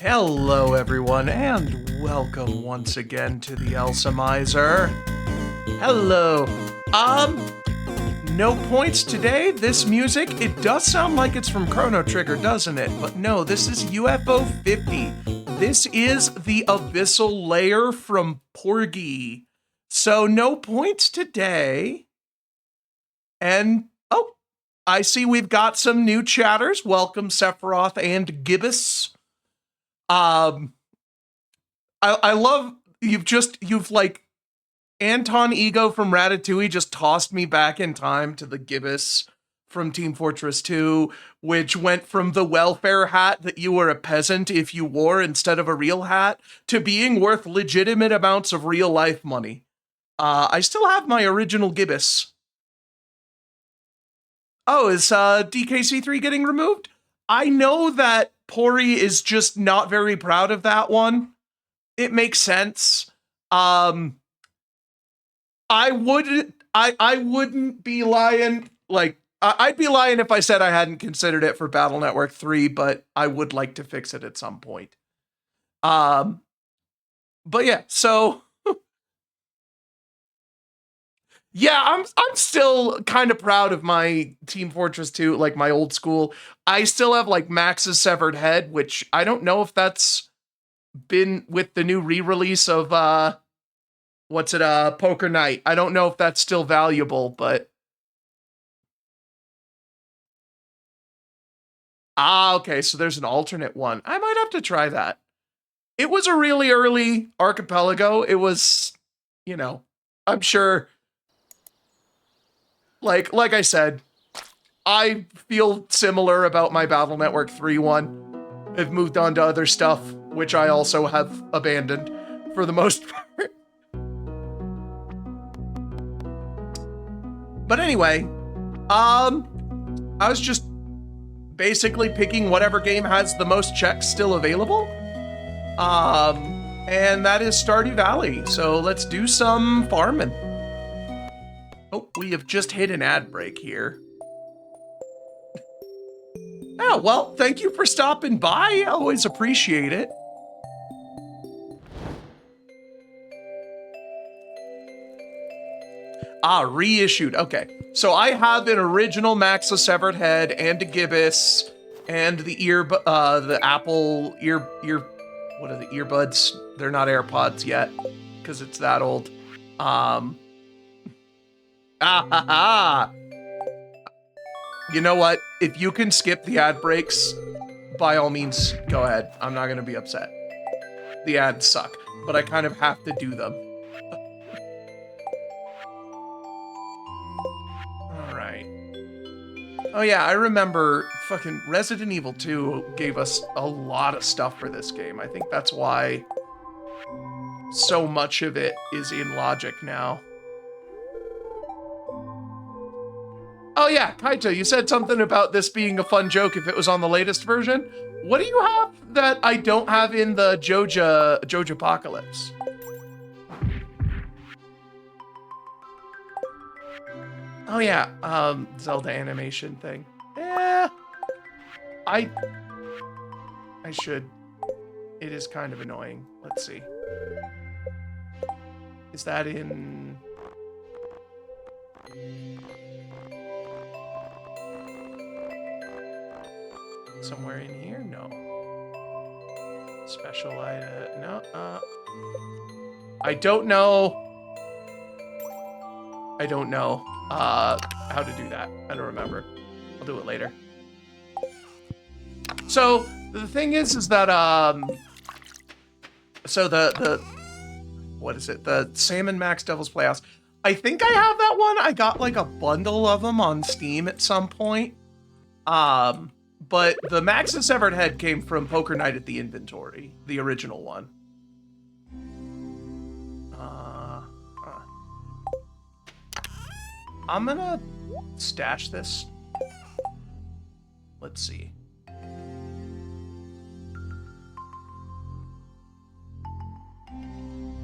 Hello everyone, and welcome once again to the Elseomizer. Hello. No points today. This music, it does sound like it's from Chrono Trigger, doesn't it? But no, this is UFO 50. This is the abyssal layer from Porgy. So no points today. And, oh, I see we've got some new chatters. Welcome, Sephiroth and Gibbous. I love, you've like, Anton Ego from Ratatouille just tossed me back in time to the Gibbous from Team Fortress 2, which went from the welfare hat that you were a peasant if you wore instead of a real hat to being worth legitimate amounts of real life money. I still have my original Gibbous. Oh, is DKC3 getting removed? I know that Pori is just not very proud of that one. It makes sense. I wouldn't be lying. Like, I'd be lying if I said I hadn't considered it for Battle Network 3, but I would like to fix it at some point. But yeah, so yeah, I'm still kind of proud of my Team Fortress 2, like my old school. I still have like Max's Severed Head, which I don't know if that's been with the new re-release of Poker Night. I don't know if that's still valuable, but okay, so there's an alternate one. I might have to try that. It was a really early archipelago. It was, you know, I'm sure, like I said, I feel similar about my Battle Network 3 one. I've moved on to other stuff, which I also have abandoned for the most part. But anyway, I was just basically picking whatever game has the most checks still available. And that is Stardew Valley. So let's do some farming. Oh, we have just hit an ad break here. Oh, well, thank you for stopping by. I always appreciate it. Reissued. Okay. So I have an original Max's Severed Head and a Gibbous and the Apple what are the earbuds? They're not AirPods yet because it's that old. You know what? If you can skip the ad breaks, by all means, go ahead. I'm not going to be upset. The ads suck, but I kind of have to do them. Oh yeah, I remember fucking Resident Evil 2 gave us a lot of stuff for this game. I think that's why so much of it is in Logic now. Oh yeah, Kaito, you said something about this being a fun joke if it was on the latest version. What do you have that I don't have in the Joja Apocalypse? Oh yeah, Zelda animation thing. Yeah, I should. It is kind of annoying. Let's see. Is that in? Somewhere in here? No. Special item? No. I don't know. I don't know how to do that. I don't remember. I'll do it later. So the thing is that so the what is it? The Salmon Max Devil's Playhouse. I think I have that one. I got like a bundle of them on Steam at some point. But the Max's Severed Head came from Poker Night at the Inventory, the original one. I'm gonna stash this. Let's see. I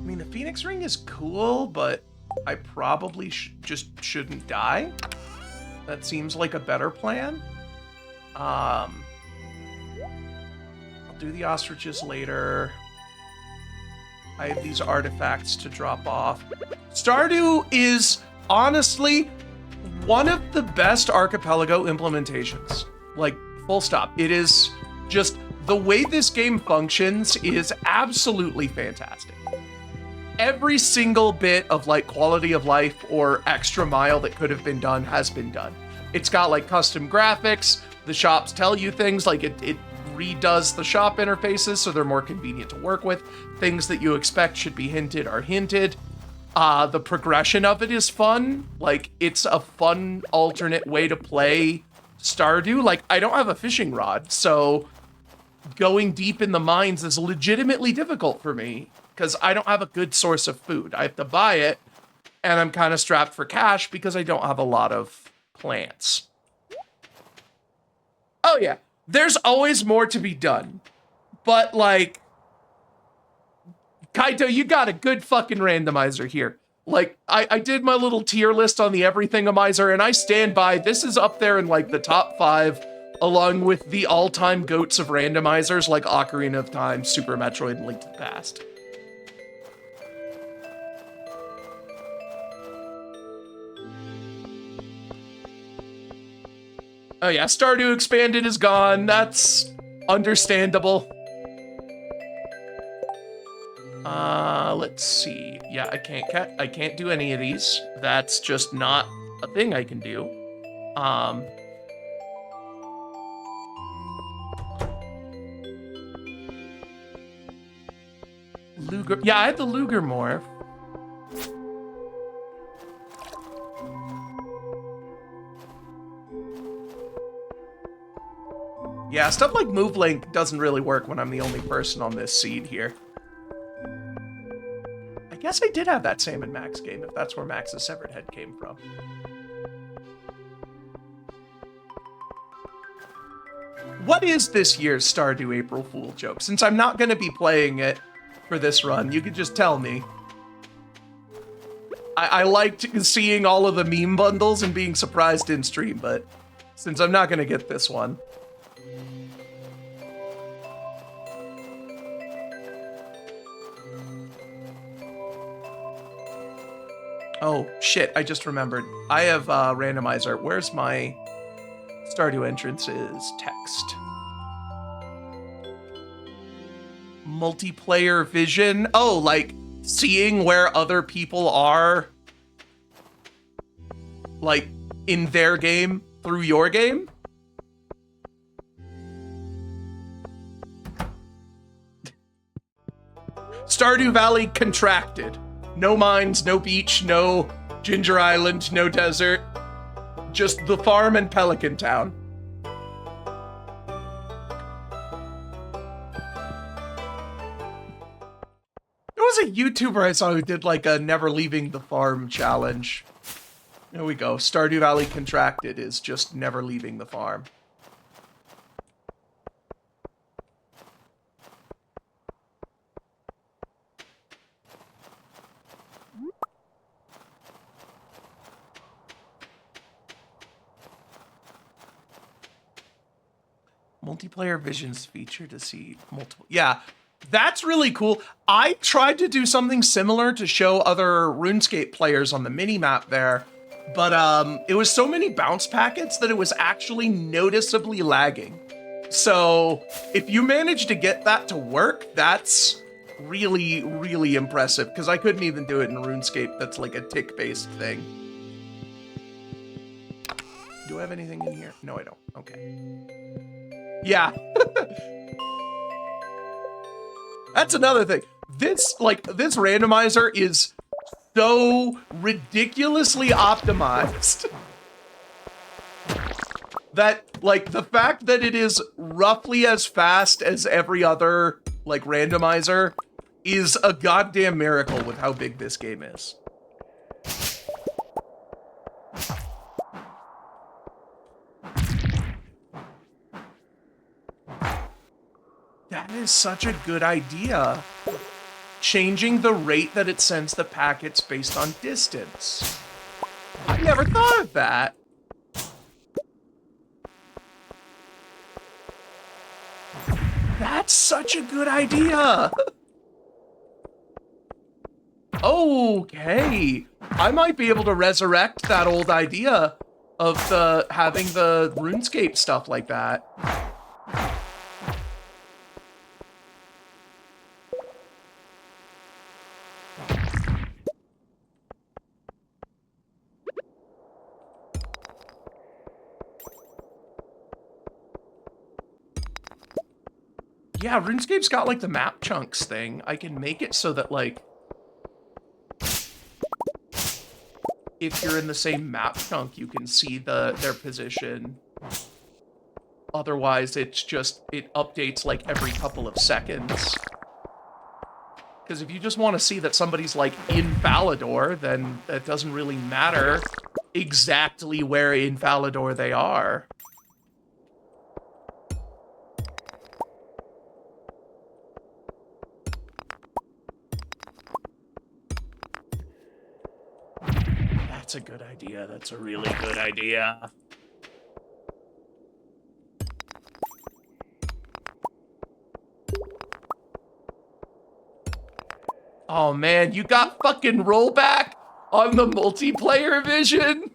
mean, the Phoenix Ring is cool, but I probably just shouldn't die. That seems like a better plan. I'll do the ostriches later. I have these artifacts to drop off. Stardew is honestly one of the best archipelago implementations. Like, full stop. It is just the way this game functions is absolutely fantastic. every single bit of like quality of life or extra mile that could have been done has been done. It's got like custom graphics. The shops tell you things, like it redoes the shop interfaces so they're more convenient to work with. Things that you expect should be hinted are hinted. The progression of it is fun. Like, it's a fun alternate way to play Stardew. Like, I don't have a fishing rod, so going deep in the mines is legitimately difficult for me because I don't have a good source of food. I have to buy it, and I'm kind of strapped for cash because I don't have a lot of plants. Oh yeah, there's always more to be done, but like, Kaito, you got a good fucking randomizer here. Like, I did my little tier list on the Everything-omizer, and I stand by, this is up there in like the top 5, along with the all-time goats of randomizers like Ocarina of Time, Super Metroid, and Link to the Past. Oh yeah, Stardew Expanded is gone. That's understandable. Let's see. Yeah, I can't do any of these. That's just not a thing I can do. Luger. Yeah, I had the Luger morph. Yeah, stuff like Move Link doesn't really work when I'm the only person on this seed here. I guess I did have that Salmon Max game, if that's where Max's Severed Head came from. What is this year's Stardew April Fool joke? Since I'm not going to be playing it for this run, you could just tell me. I liked seeing all of the meme bundles and being surprised in stream, but since I'm not going to get this one. Oh, shit, I just remembered. I have randomizer. Where's my Stardew entrances text? Multiplayer vision. Oh, like seeing where other people are, like in their game through your game. Stardew Valley contracted. No mines, no beach, no Ginger Island, no desert. Just the farm and Pelican Town. There was a YouTuber I saw who did like a never leaving the farm challenge. There we go. Stardew Valley contracted is just never leaving the farm. Multiplayer visions feature to see multiple. Yeah, that's really cool. I tried to do something similar to show other RuneScape players on the mini-map there, but it was so many bounce packets that it was actually noticeably lagging. So if you manage to get that to work, that's really, really impressive, because I couldn't even do it in RuneScape. That's like a tick-based thing. Do I have anything in here? No, I don't. Okay. Yeah. That's another thing. This randomizer is so ridiculously optimized that, like, the fact that it is roughly as fast as every other, like, randomizer is a goddamn miracle with how big this game is. That is such a good idea. Changing the rate that it sends the packets based on distance. I never thought of that. That's such a good idea. Okay. I might be able to resurrect that old idea of having the RuneScape stuff like that. Yeah, RuneScape's got, like, the map chunks thing. I can make it so that, like, if you're in the same map chunk, you can see their position. Otherwise, it's just, it updates, like, every couple of seconds. Because if you just want to see that somebody's, like, in Falador, then that doesn't really matter exactly where in Falador they are. That's a good idea. That's a really good idea. Oh man, you got fucking rollback on the multiplayer vision?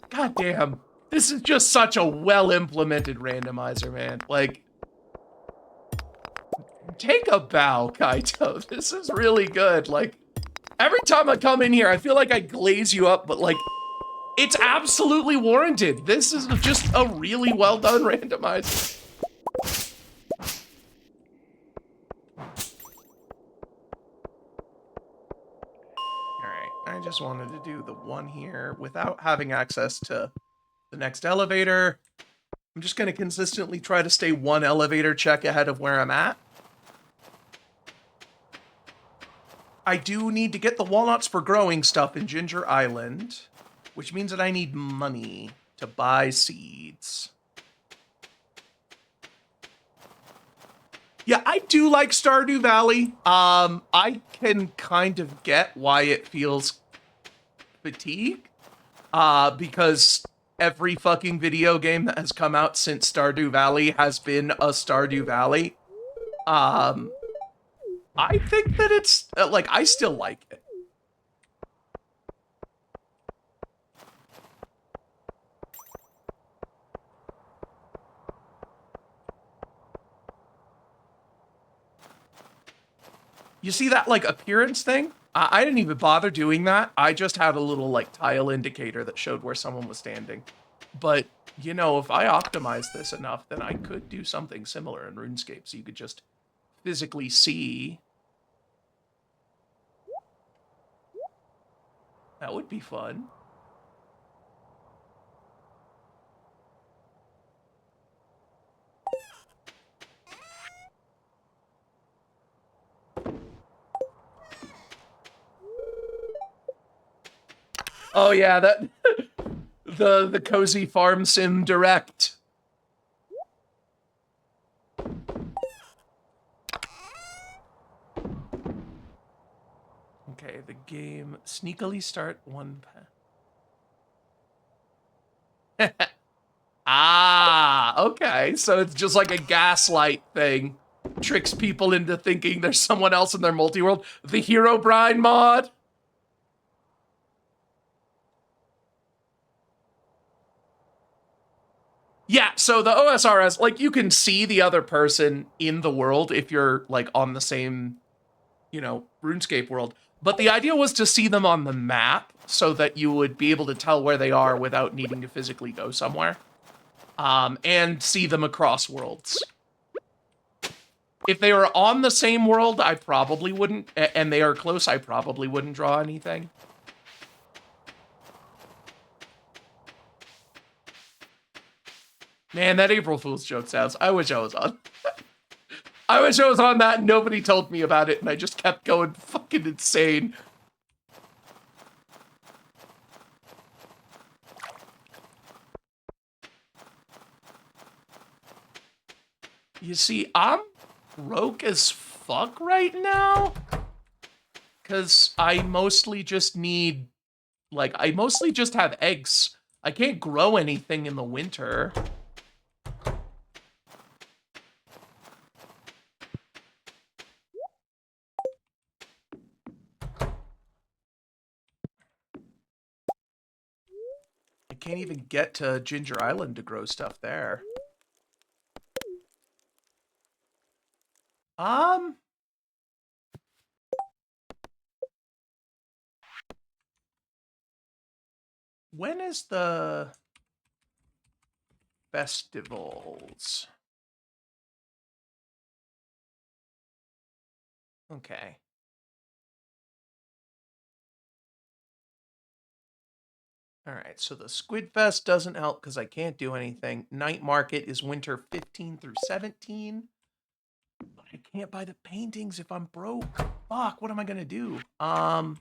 God damn. This is just such a well-implemented randomizer, man. Like, take a bow, Kaito. This is really good. Like, every time I come in here, I feel like I glaze you up, but like, it's absolutely warranted. This is just a really well-done randomizer. I just wanted to do the one here without having access to the next elevator. I'm just going to consistently try to stay one elevator check ahead of where I'm at. I do need to get the walnuts for growing stuff in Ginger Island, which means that I need money to buy seeds. Yeah, I do like Stardew Valley. I can kind of get why it feels fatigue, because every fucking video game that has come out since Stardew Valley has been a Stardew Valley. I think that it's, like, I still like it. You see that, like, appearance thing? I didn't even bother doing that. I just had a little, like, tile indicator that showed where someone was standing. But, you know, if I optimize this enough, then I could do something similar in RuneScape, so you could just physically see. That would be fun. Oh yeah, that the Cozy Farm Sim Direct. Okay, the game sneakily start one path. Ah, okay. So it's just like a gaslight thing. Tricks people into thinking there's someone else in their multi-world. The Herobrine mod. Yeah, so the OSRS, like, you can see the other person in the world if you're, like, on the same, you know, RuneScape world. But the idea was to see them on the map so that you would be able to tell where they are without needing to physically go somewhere. And see them across worlds. If they were on the same world, I probably wouldn't, and they are close, I probably wouldn't draw anything. Man, that April Fool's joke sounds. I wish I was on. I wish I was on that and nobody told me about it and I just kept going fucking insane. You see, I'm broke as fuck right now. Because I mostly just need, like, I mostly just have eggs. I can't grow anything in the winter. I can't even get to Ginger Island to grow stuff there. When is the festivals? Okay. All right, so the Squid Fest doesn't help because I can't do anything. Night Market is winter 15 through 17. But I can't buy the paintings if I'm broke. Fuck, what am I gonna do? I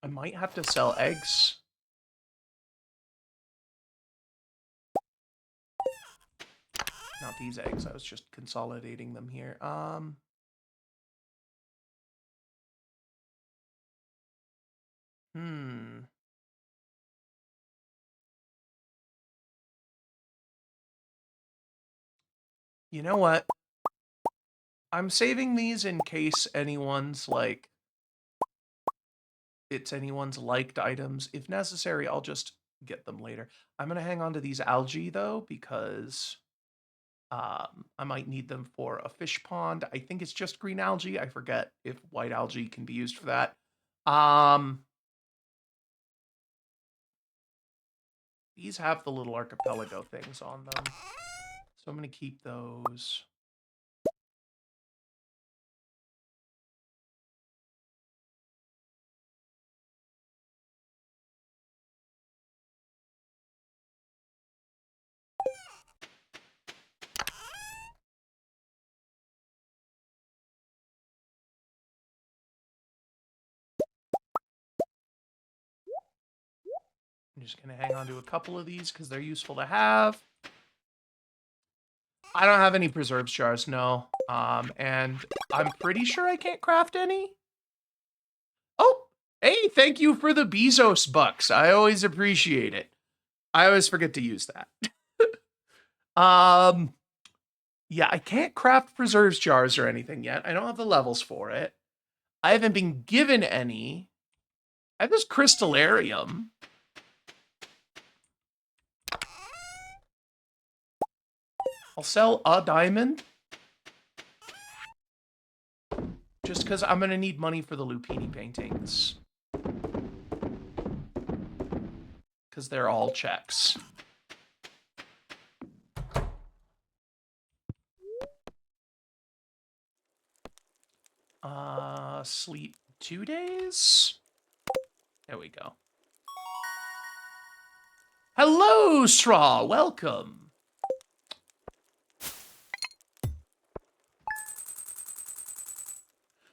might have to sell eggs. Not these eggs, I was just consolidating them here. Hmm. You know what? I'm saving these in case anyone's like it's anyone's liked items. If necessary, I'll just get them later. I'm gonna hang on to these algae though, because I might need them for a fish pond. I think it's just green algae. I forget if white algae can be used for that. These have the little archipelago things on them. So I'm gonna keep those. I'm just gonna hang on to a couple of these because they're useful to have. I don't have any preserves jars, no. And I'm pretty sure I can't craft any. Oh, hey, thank you for the Bezos bucks. I always appreciate it. I always forget to use that. Yeah, I can't craft preserves jars or anything yet. I don't have the levels for it. I haven't been given any. I have this crystallarium. I'll sell a diamond. Just because I'm going to need money for the Lupini paintings. Because they're all checks. Sleep 2 days? There we go. Hello, Straw! Welcome!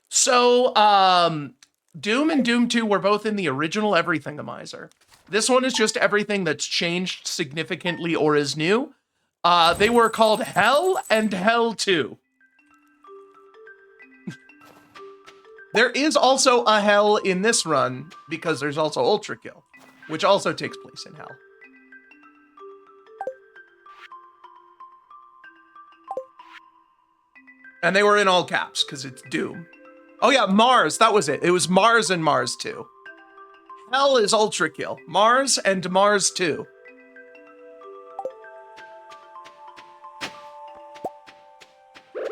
So, Doom and Doom 2 were both in the original Everythingamizer. This one is just everything that's changed significantly or is new. They were called Hell and Hell 2. There is also a Hell in this run, because there's also Ultra Kill, which also takes place in Hell. And they were in all caps, because it's Doom. Oh yeah, Mars, that was it. It was Mars and Mars 2. Hell is Ultra Kill. Mars and Mars 2.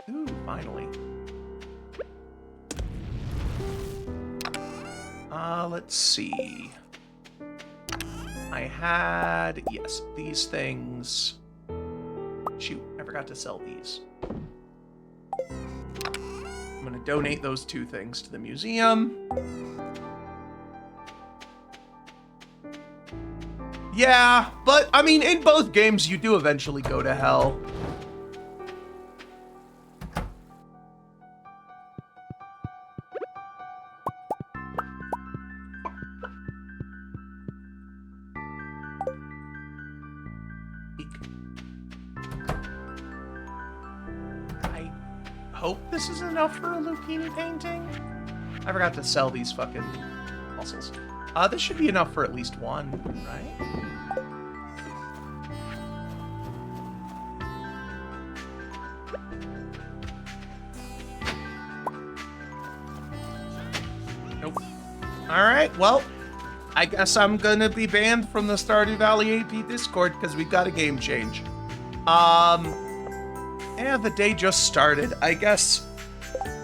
Ooh, finally. Let's see. I had, yes, these things. Shoot, I forgot to sell these. I'm gonna donate those 2 things to the museum. Yeah, but, I mean, in both games, you do eventually go to hell. I hope this is enough for a Lupini painting. I forgot to sell these fucking mussels. This should be enough for at least one, right? Nope. Alright, well, I guess I'm gonna be banned from the Stardew Valley AP Discord because we got a game change. Yeah, the day just started. I guess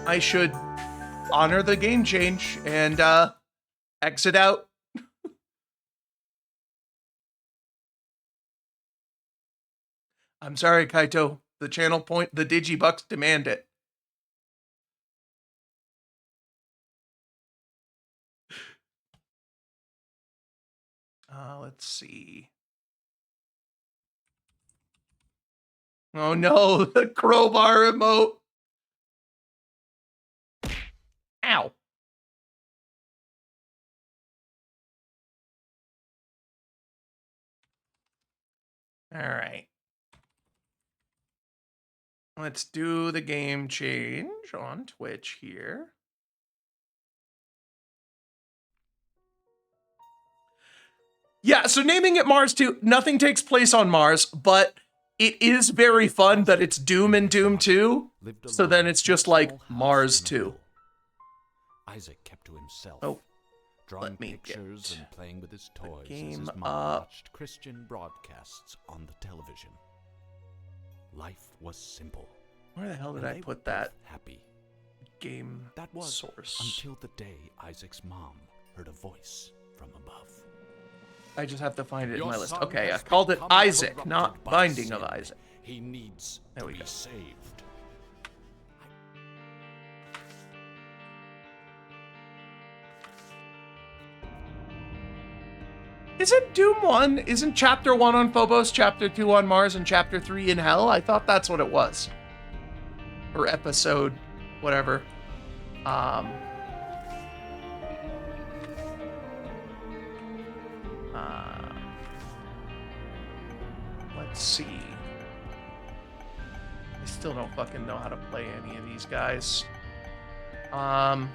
I should honor the game change and, exit out. I'm sorry, Kaito. The channel point, the Digibucks demand it. Let's see. Oh no, the crowbar emote. Ow. All right. Let's do the game change on Twitch here. Yeah, so naming it Mars 2, nothing takes place on Mars, but it is very fun that it's Doom and Doom 2. So then it's just like Mars 2. Isaac kept to himself. Oh, drawing pictures and playing with his toys game as his mom watched Christian broadcasts on the television. Life was simple. Where the hell did I put that? Happy. Game that was source. Until the day Isaac's mom heard a voice from above. I just have to find it in my list. Okay, I called it Isaac, not Binding of Isaac. He needs to be saved. Isn't Doom 1, isn't Chapter 1 on Phobos, Chapter 2 on Mars, and Chapter 3 in Hell? I thought that's what it was. Or episode, whatever. Let's see. I still don't fucking know how to play any of these guys. I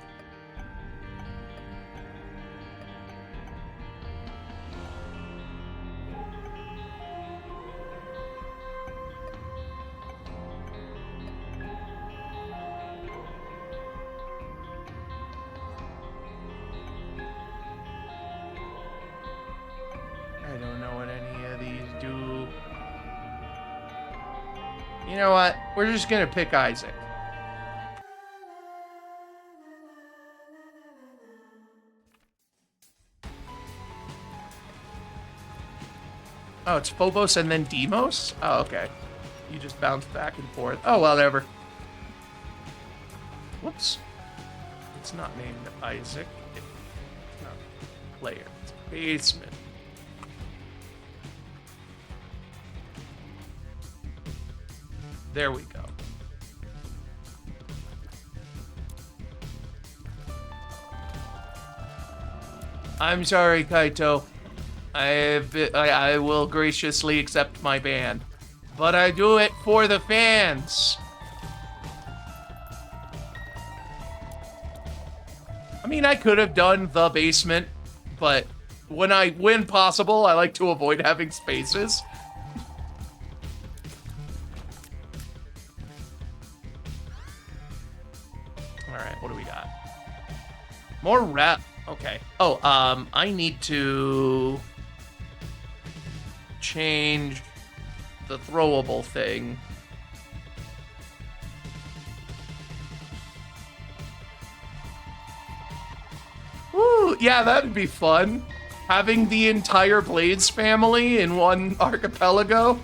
don't know what any of these do. You know what? We're just gonna pick Isaac. Oh, it's Phobos and then Deimos? Oh, okay. You just bounce back and forth. Oh, well, whatever. Whoops. It's not named Isaac. It's not player. It's basement. There we go. I'm sorry, Kaito. I will graciously accept my ban. But I do it for the fans. I mean, I could have done the basement, but when possible, I like to avoid having spaces. Alright, what do we got? More rap. Okay. Oh, I need to change the throwable thing. Woo! Yeah, that'd be fun. Having the entire Blades family in one archipelago.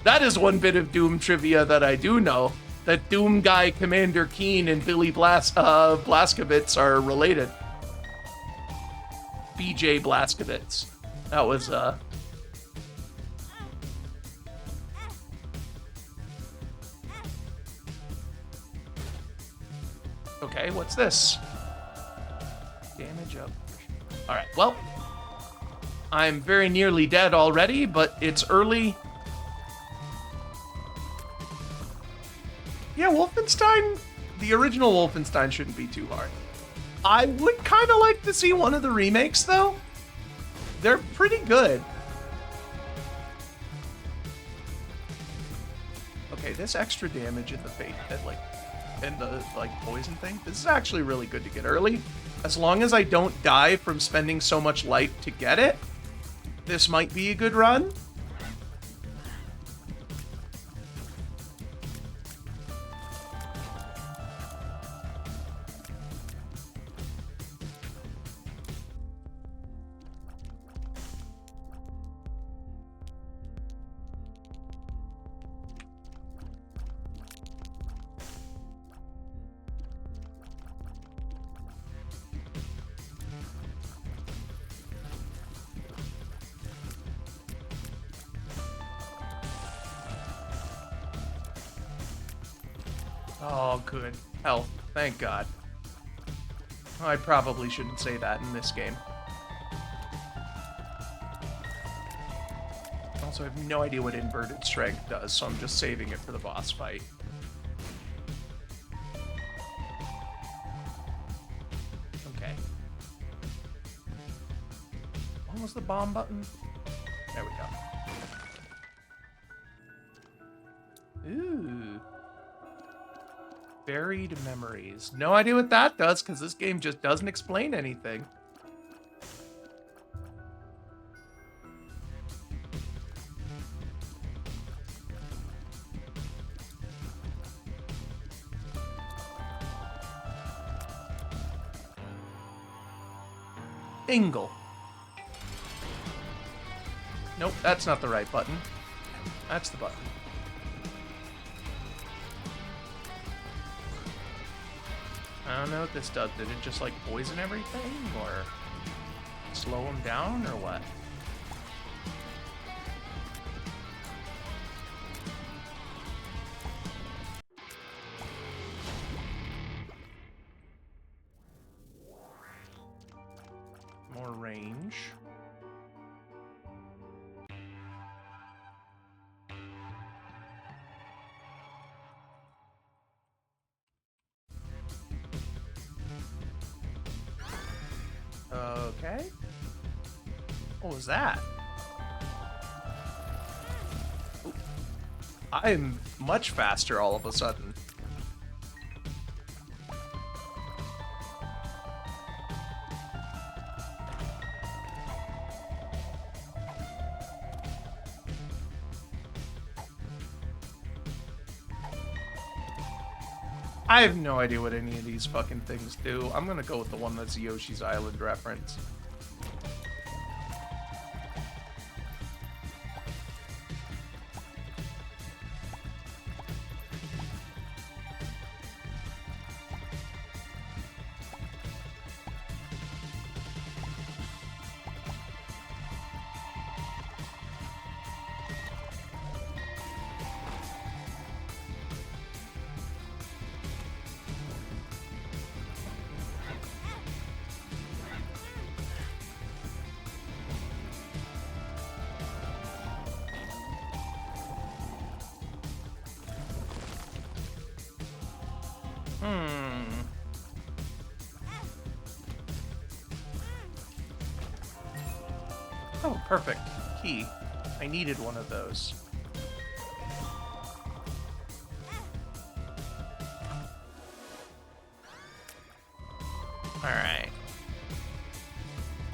That is one bit of Doom trivia that I do know. That Doom guy Commander Keen and Billy Blazkowicz are related. BJ Blazkowicz. That was, Okay, what's this? Damage up. Alright, well. I'm very nearly dead already, but it's early. Yeah, Wolfenstein, the original Wolfenstein shouldn't be too hard. I would kind of like to see one of the remakes, though. They're pretty good. Okay, this extra damage in the fate, and the poison thing, this is actually really good to get early. As long as I don't die from spending so much life to get it, this might be a good run. Oh, good. Health. Thank God. I probably shouldn't say that in this game. Also, I have no idea what inverted strength does, so I'm just saving it for the boss fight. Okay. What was the bomb button? There we go. Ooh. Buried memories. No idea what that does, because this game just doesn't explain anything. Ingle. Nope, that's not the right button. That's the button. I don't know what this does. Did it just, like, poison everything? Or slow them down? Or what? More range. Okay. What was that? Ooh. I'm much faster all of a sudden. I have no idea what any of these fucking things do. I'm gonna go with the one that's Yoshi's Island reference. Oh, perfect. Key. I needed one of those. Alright.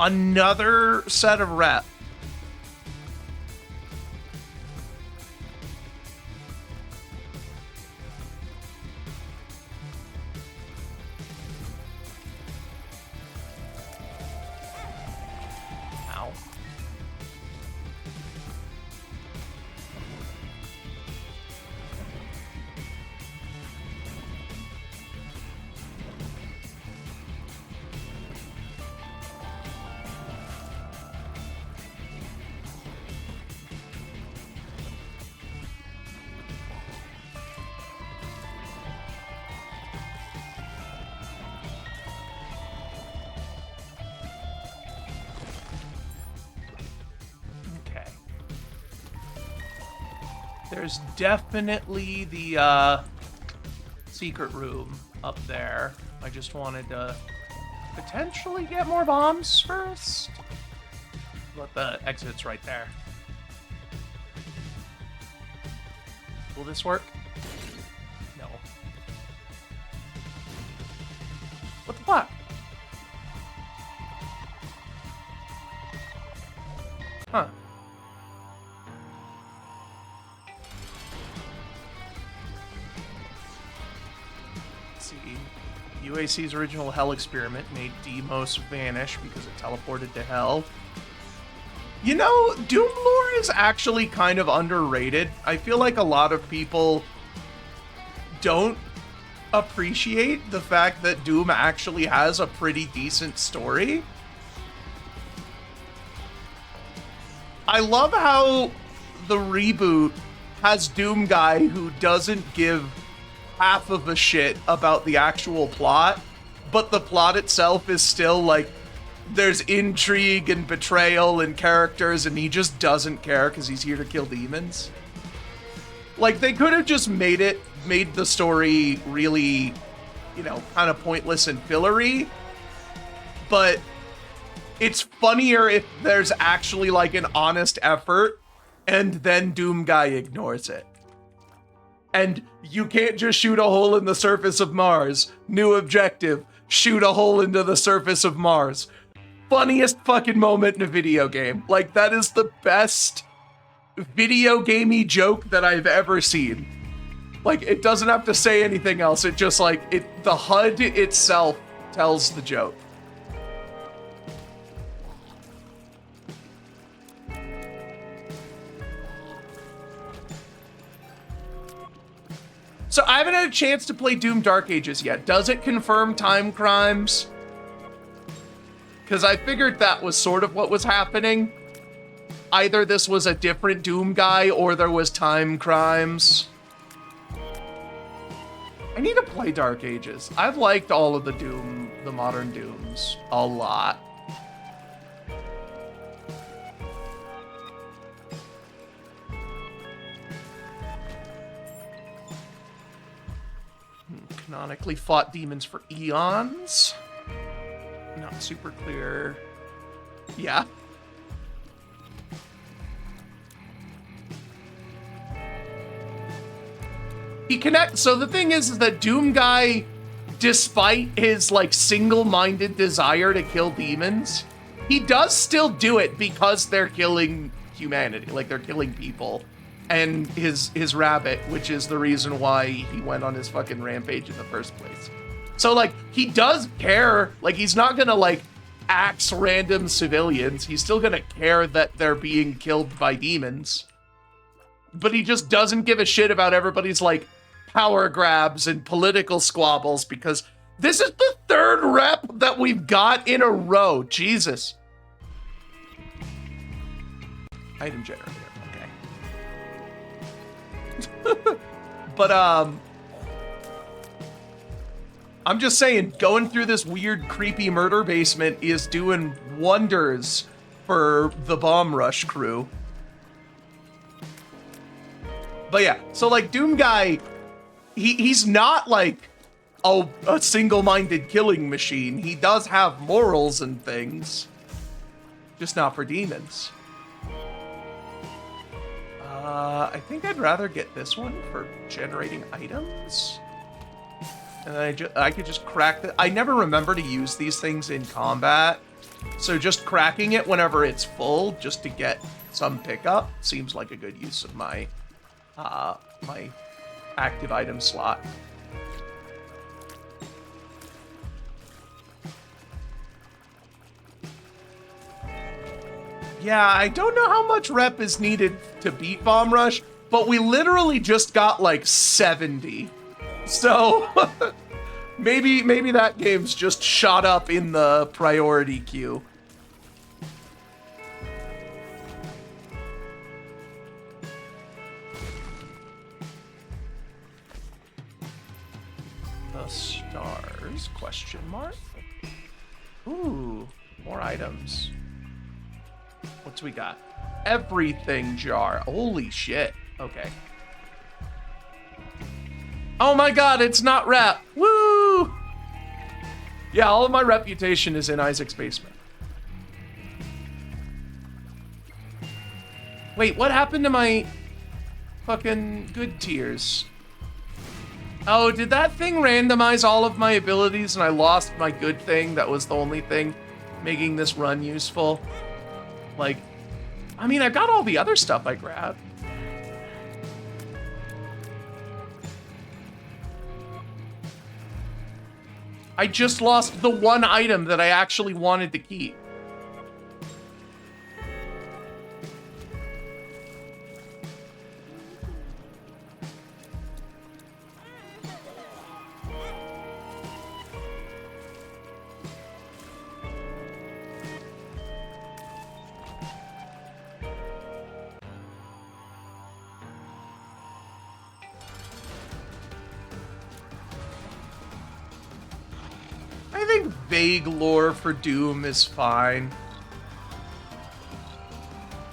Another set of rep. Ow. There's definitely the secret room up there. I just wanted to potentially get more bombs first. But the exit's right there. Will this work? No. What the fuck? Huh. UAC's original Hell experiment made Demos vanish because it teleported to Hell. You know, Doom lore is actually kind of underrated. I feel like a lot of people don't appreciate the fact that Doom actually has a pretty decent story. I love how the reboot has Doom Guy who doesn't give half of a shit about the actual plot, but the plot itself is still like, there's intrigue and betrayal and characters, and he just doesn't care because he's here to kill demons. Like, they could have just made the story really, you know, kind of pointless and fillery, but it's funnier if there's actually like an honest effort and then Doom Guy ignores it. And you can't just shoot a hole in the surface of Mars. New objective, shoot a hole into the surface of Mars. Funniest fucking moment in a video game. Like, that is the best video gamey joke that I've ever seen. Like, it doesn't have to say anything else. It just like, the HUD itself tells the joke. So I haven't had a chance to play Doom Dark Ages yet. Does it confirm time crimes? Because I figured that was sort of what was happening. Either this was a different Doom guy or there was time crimes. I need to play Dark Ages. I've liked all of the modern Dooms a lot. Canonically fought demons for eons. Not super clear. Yeah. So the thing is that Doom Guy, despite his like single-minded desire to kill demons, he does still do it because they're killing humanity, like they're killing people. And his rabbit, which is the reason why he went on his fucking rampage in the first place. So, like, he does care. Like, he's not gonna, like, axe random civilians. He's still gonna care that they're being killed by demons. But he just doesn't give a shit about everybody's, like, power grabs and political squabbles, because this is the third rep that we've got in a row. Jesus. Item generator. But, I'm just saying, going through this weird, creepy murder basement is doing wonders for the Bomb Rush crew. But yeah, so, like, Doom Guy, he's not, like, a single-minded killing machine. He does have morals and things, just not for demons. I think I'd rather get this one for generating items. And then I could just crack I never remember to use these things in combat. So just cracking it whenever it's full, just to get some pickup, seems like a good use of my, my active item slot. Yeah, I don't know how much rep is needed to beat Bomb Rush, but we literally just got like 70. So maybe that game's just shot up in the priority queue. The stars, question mark? Ooh, more items. What's we got? Everything jar. Holy shit. Okay. Oh my god, it's not rep. Woo! Yeah, all of my reputation is in Isaac's basement. Wait, what happened to my fucking good tiers? Oh, did that thing randomize all of my abilities and I lost my good thing that was the only thing making this run useful? Like, I mean, I got all the other stuff I grabbed. I just lost the one item that I actually wanted to keep. think vague lore for Doom is fine.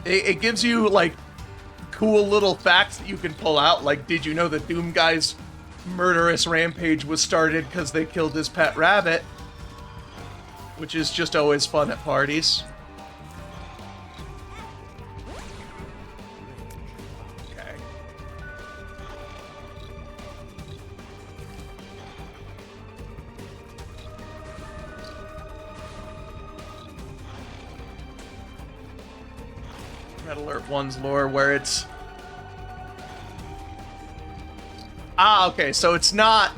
It gives you, like, cool little facts that you can pull out. Like, did you know that Doom Guy's murderous rampage was started because they killed his pet rabbit? Which is just always fun at parties. Okay. Red Alert 1's lore where it's... Ah, okay, so it's not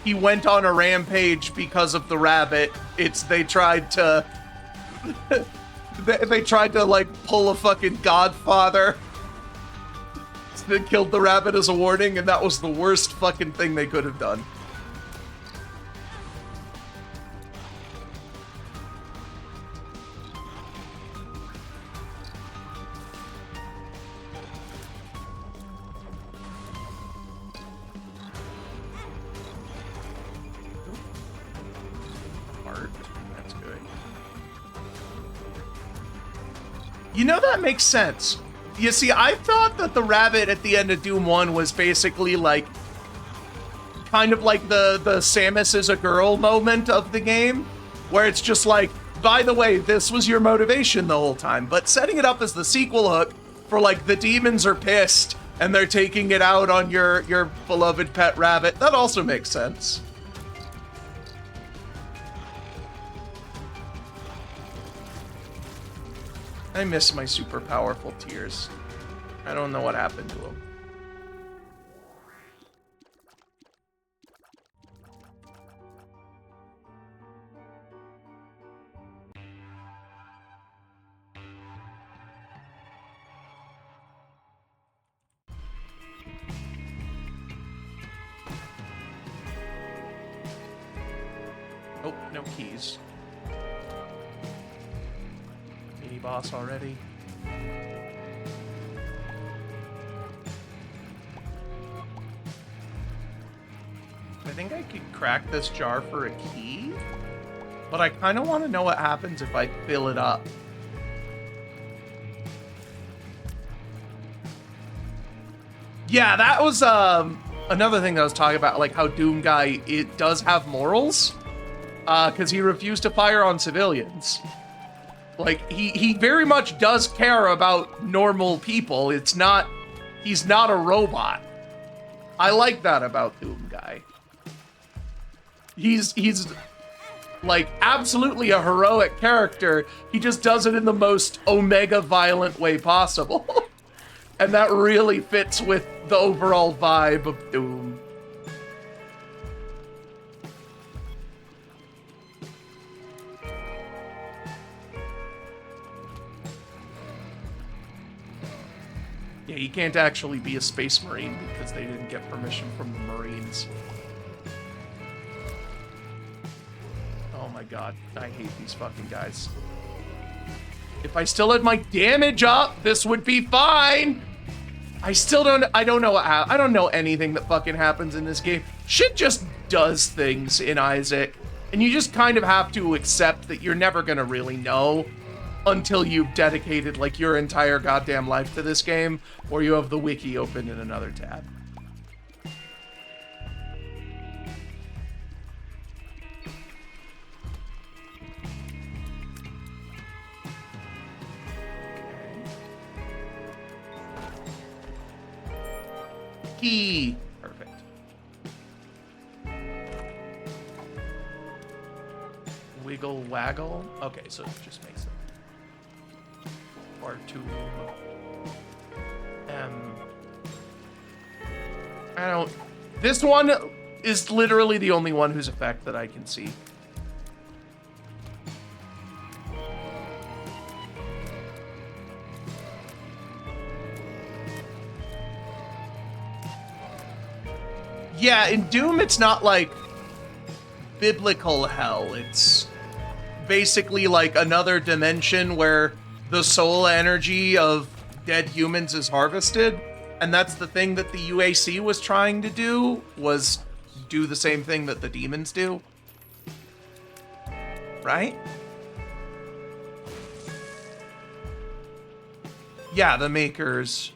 he went on a rampage because of the rabbit. It's they tried to... they tried to, like, pull a fucking Godfather. So they killed the rabbit as a warning, and that was the worst fucking thing they could have done. You know, that makes sense. You see, I thought that the rabbit at the end of Doom 1 was basically like, kind of like the Samus is a girl moment of the game, where it's just like, by the way, this was your motivation the whole time. But setting it up as the sequel hook for like, the demons are pissed and they're taking it out on your beloved pet rabbit, that also makes sense. I miss my super powerful tears. I don't know what happened to them. Oh, no keys. Boss already. I think I could crack this jar for a key, but I kind of want to know what happens if I fill it up. Yeah, that was another thing that I was talking about, like how Doom Guy, it does have morals, because he refused to fire on civilians. Like, he very much does care about normal people. It's not... He's not a robot. I like that about Doom Guy. He's like, absolutely a heroic character. He just does it in the most omega violent way possible. And that really fits with the overall vibe of Doom. Yeah, you can't actually be a space marine because they didn't get permission from the Marines. Oh my god, I hate these fucking guys. If I still had my damage up, this would be fine! I don't know anything that fucking happens in this game. Shit just does things in Isaac. And you just kind of have to accept that you're never gonna really know until you've dedicated, like, your entire goddamn life to this game, or you have the wiki open in another tab. Okay. Key. Perfect. Wiggle waggle. Okay, so it just makes it. Or to I don't... This one is literally the only one whose effect that I can see. Yeah, in Doom, it's not like biblical hell. It's basically like another dimension where the soul energy of dead humans is harvested, and that's the thing that the UAC was trying to do, was do the same thing that the demons do. right? Yeah, the makers.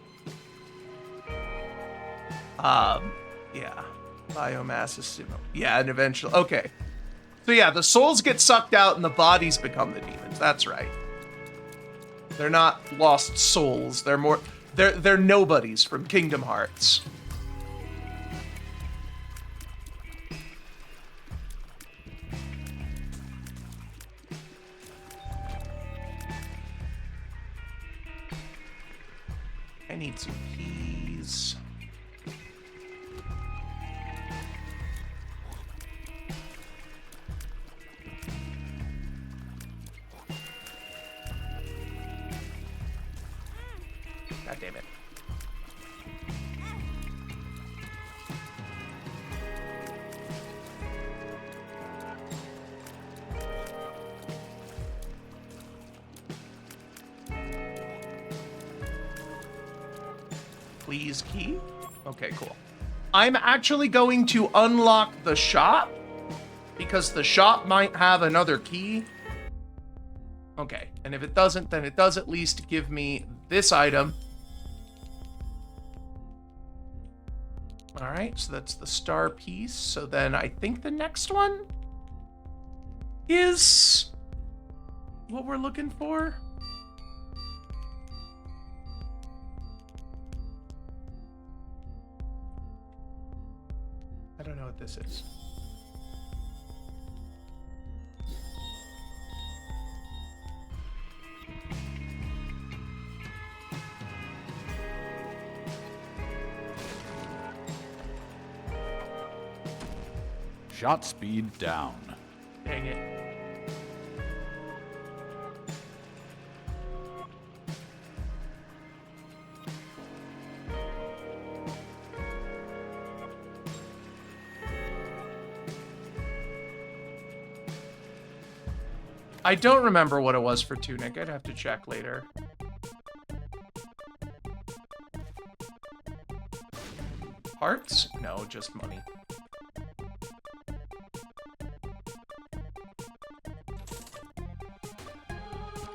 Yeah. Biomass is similar. Yeah, and eventually. Okay. So yeah, the souls get sucked out and the bodies become the demons. That's right. They're not lost souls. They're more. They're nobodies from Kingdom Hearts. I need some keys. God damn it. Please key? Okay, cool. I'm actually going to unlock the shop because the shop might have another key. Okay, and if it doesn't, then it does at least give me this item. All right, so that's the star piece. So then I think the next one is what we're looking for. I don't know what this is. Shot speed down. Dang it. I don't remember what it was for Tunic. I'd have to check later. Parts? No, just money.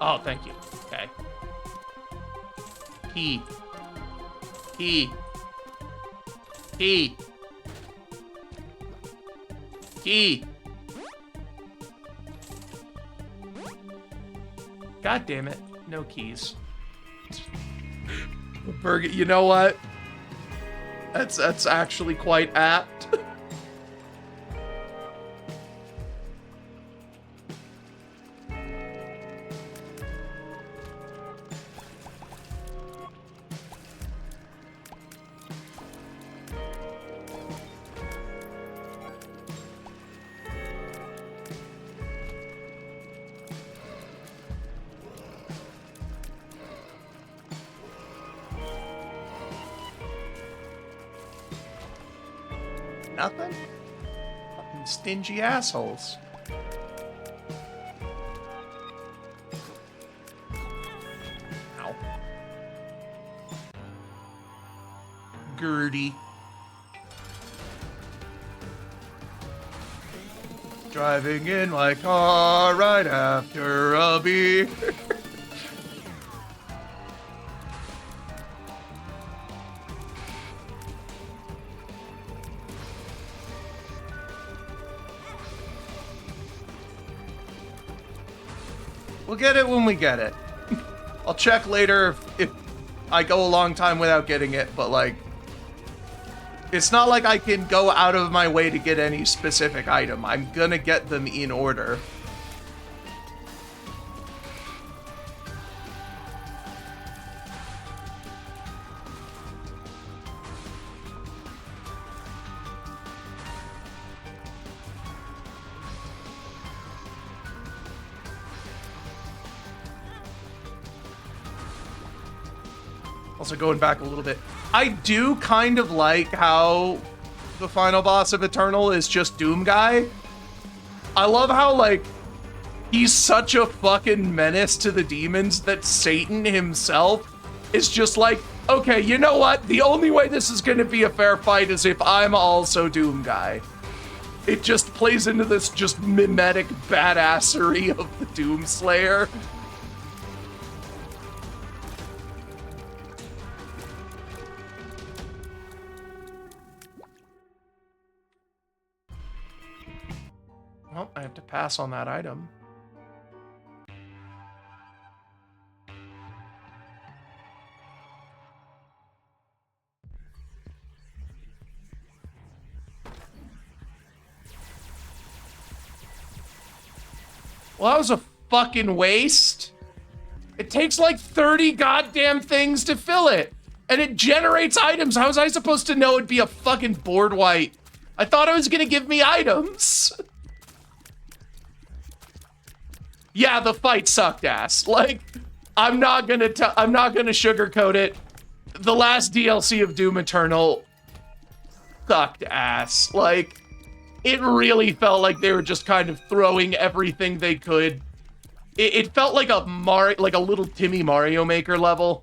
Oh, thank you. Okay. Key. Key. Key. Key. God damn it. No keys. Burger, you know what? That's actually quite apt. Nothing? Fucking stingy assholes. Ow. Gertie. Driving in my car right after a beer. We'll get it when we get it. I'll check later if I go a long time without getting it, but like, it's not like I can go out of my way to get any specific item. I'm gonna get them in order. Also going back a little bit, I do kind of like how the final boss of Eternal is just Doom Guy. I love how, like, he's such a fucking menace to the demons that Satan himself is just like, okay, you know what? The only way this is gonna be a fair fight is if I'm also Doom Guy. it just plays into this just mimetic badassery of the Doomslayer. Well, I have to pass on that item. Well, that was a fucking waste. It takes like 30 goddamn things to fill it. And it generates items. How was I supposed to know it'd be a fucking board wipe? I thought it was gonna give me items. Yeah, the fight sucked ass. Like, I'm not gonna sugarcoat it. The last DLC of Doom Eternal sucked ass. Like, it really felt like they were just kind of throwing everything they could. It felt like a little Timmy Mario Maker level.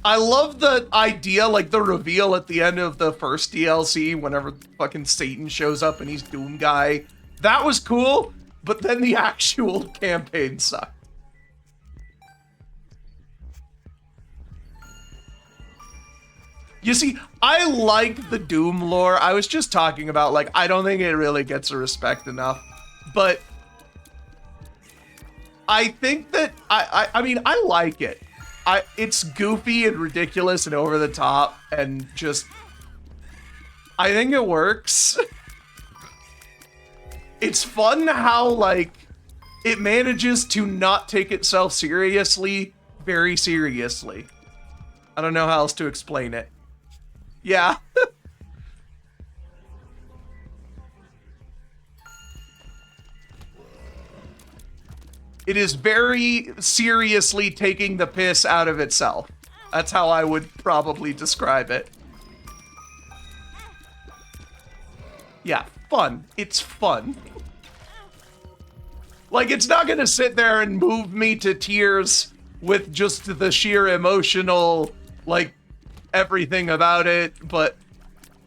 I love the idea, like the reveal at the end of the first DLC, whenever fucking Satan shows up and he's Doom Guy. That was cool, but then the actual campaign sucked. You see, I like the Doom lore. I was just talking about, like, I don't think it really gets a respect enough. But I think that, I mean, I like it. It's goofy and ridiculous and over the top and just, I think it works. It's fun how, like, it manages to not take itself seriously, very seriously. I don't know how else to explain it. Yeah. It is very seriously taking the piss out of itself. That's how I would probably describe it. Yeah, fun. It's fun. Like, it's not gonna sit there and move me to tears with just the sheer emotional, like, everything about it, but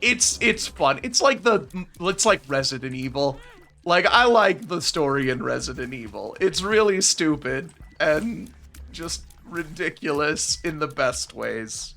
it's fun. It's like Resident Evil. Like, I like the story in Resident Evil. It's really stupid and just ridiculous in the best ways.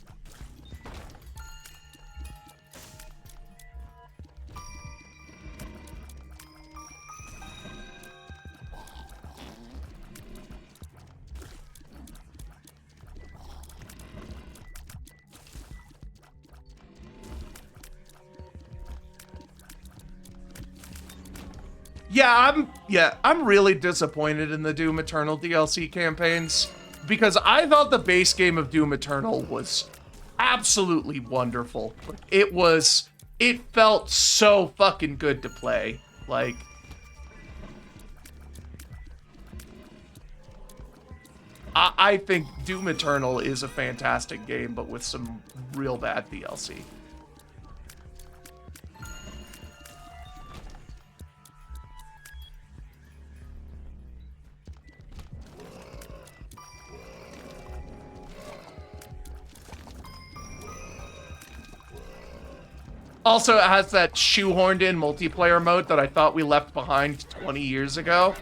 I'm really disappointed in the Doom Eternal DLC campaigns because I thought the base game of Doom Eternal was absolutely wonderful. It felt so fucking good to play. Like, I think Doom Eternal is a fantastic game, but with some real bad DLC. Also, it has that shoehorned in multiplayer mode that I thought we left behind 20 years ago.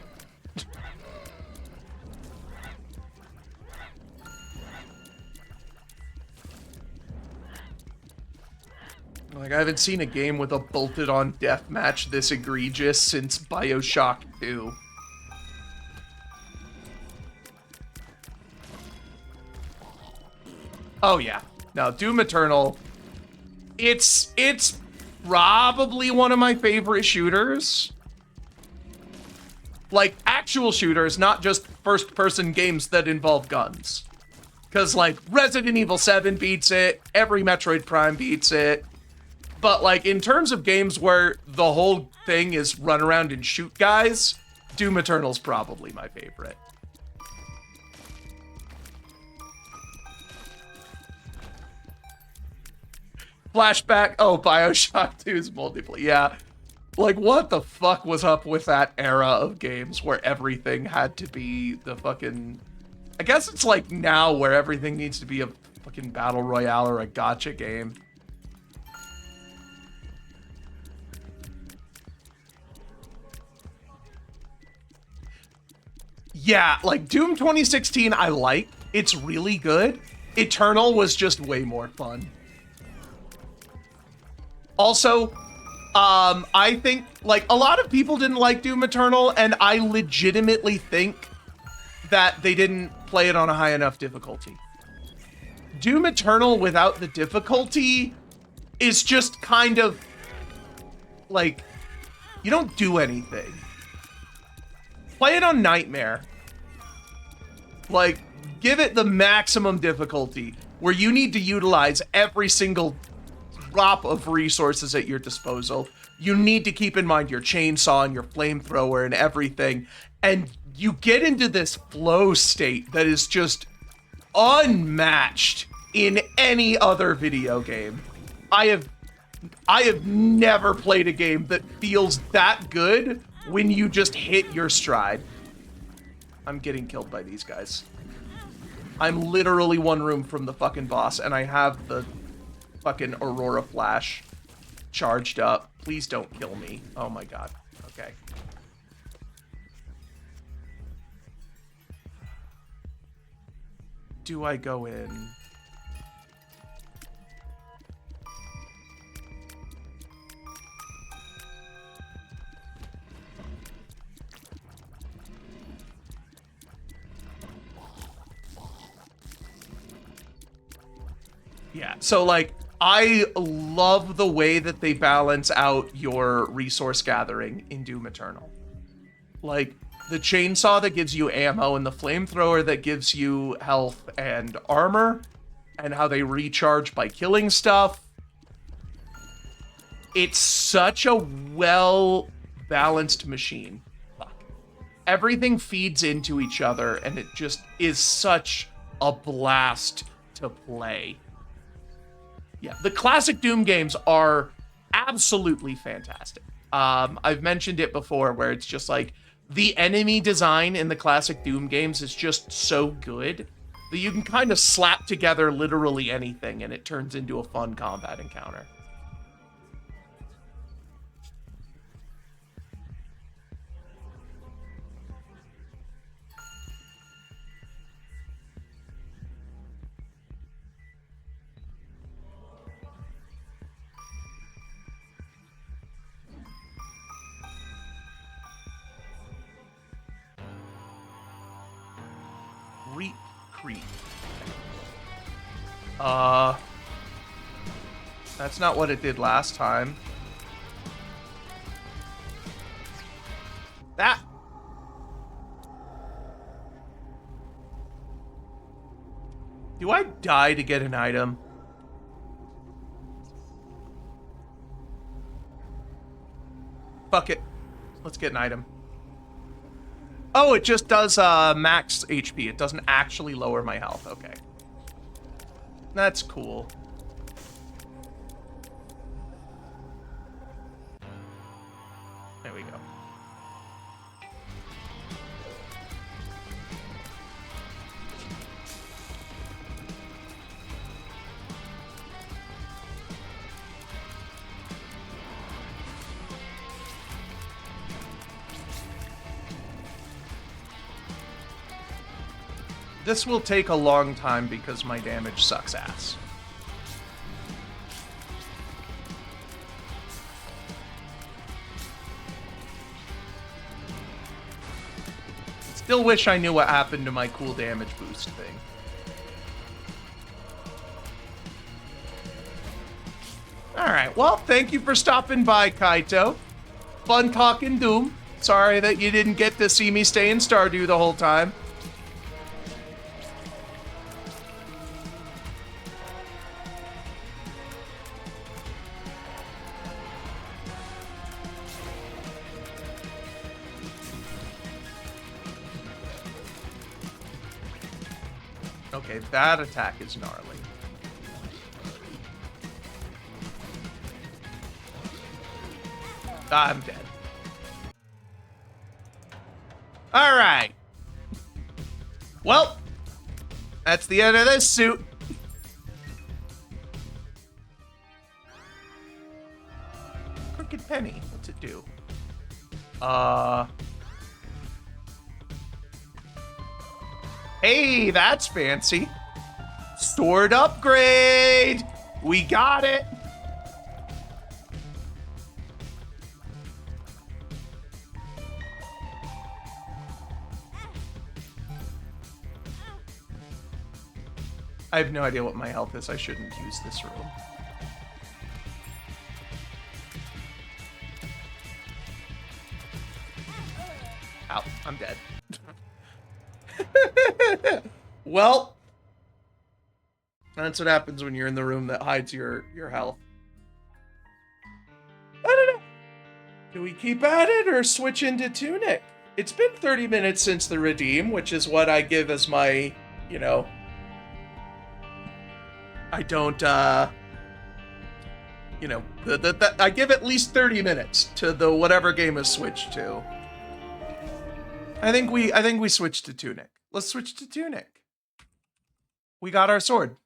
Like, I haven't seen a game with a bolted on deathmatch this egregious since BioShock 2. Oh yeah. No, Doom Eternal, it's probably one of my favorite shooters. Like, actual shooters, not just first-person games that involve guns. Because, like, Resident Evil 7 beats it, every Metroid Prime beats it. But, like, in terms of games where the whole thing is run around and shoot guys, Doom Eternal's probably my favorite. Flashback, oh, BioShock 2's multiplayer, yeah. Like, what the fuck was up with that era of games where everything had to be the fucking... I guess it's like now where everything needs to be a fucking freaking battle royale or a gacha game. Yeah, like Doom 2016 I like. It's really good. Eternal was just way more fun. Also, I think, like, a lot of people didn't like Doom Eternal, and I legitimately think that they didn't play it on a high enough difficulty. Doom Eternal without the difficulty is just kind of, like, you don't do anything. Play it on Nightmare. Like, give it the maximum difficulty, where you need to utilize every single drop of resources at your disposal. You need to keep in mind your chainsaw and your flamethrower and everything. And you get into this flow state that is just unmatched in any other video game. I have never played a game that feels that good when you just hit your stride. I'm getting killed by these guys. I'm literally one room from the fucking boss, and I have the fucking Aurora Flash charged up. Please don't kill me. Oh my god. Okay. Do I go in? Yeah, so like, I love the way that they balance out your resource gathering in Doom Eternal. Like, the chainsaw that gives you ammo and the flamethrower that gives you health and armor, and how they recharge by killing stuff. It's such a well-balanced machine. Fuck. Everything feeds into each other, and it just is such a blast to play. Yeah, the classic Doom games are absolutely fantastic. I've mentioned it before, where it's just like, the enemy design in the classic Doom games is just so good that you can kind of slap together literally anything and it turns into a fun combat encounter. Reap Creek. That's not what it did last time. That. Do I die to get an item? Fuck it. Let's get an item. Oh, it just does max HP. It doesn't actually lower my health. Okay. That's cool. There we go. This will take a long time because my damage sucks ass. Still wish I knew what happened to my cool damage boost thing. Alright, well, thank you for stopping by, Kaito. Fun talking Doom. Sorry that you didn't get to see me stay in Stardew the whole time. Okay, that attack is gnarly. I'm dead. Alright. Well, that's the end of this suit. Wicked Penny. What's it do? Hey, that's fancy. Sword upgrade! We got it! I have no idea what my health is. I shouldn't use this room. Ow, I'm dead. Well, that's what happens when you're in the room that hides your health. I don't know. Do we keep at it or switch into Tunic? It's been 30 minutes since the redeem, which is what I give as my, you know... I don't, you know, I give at least 30 minutes to the whatever game is switched to. I think we switched to Tunic. Let's switch to Tunic. We got our sword.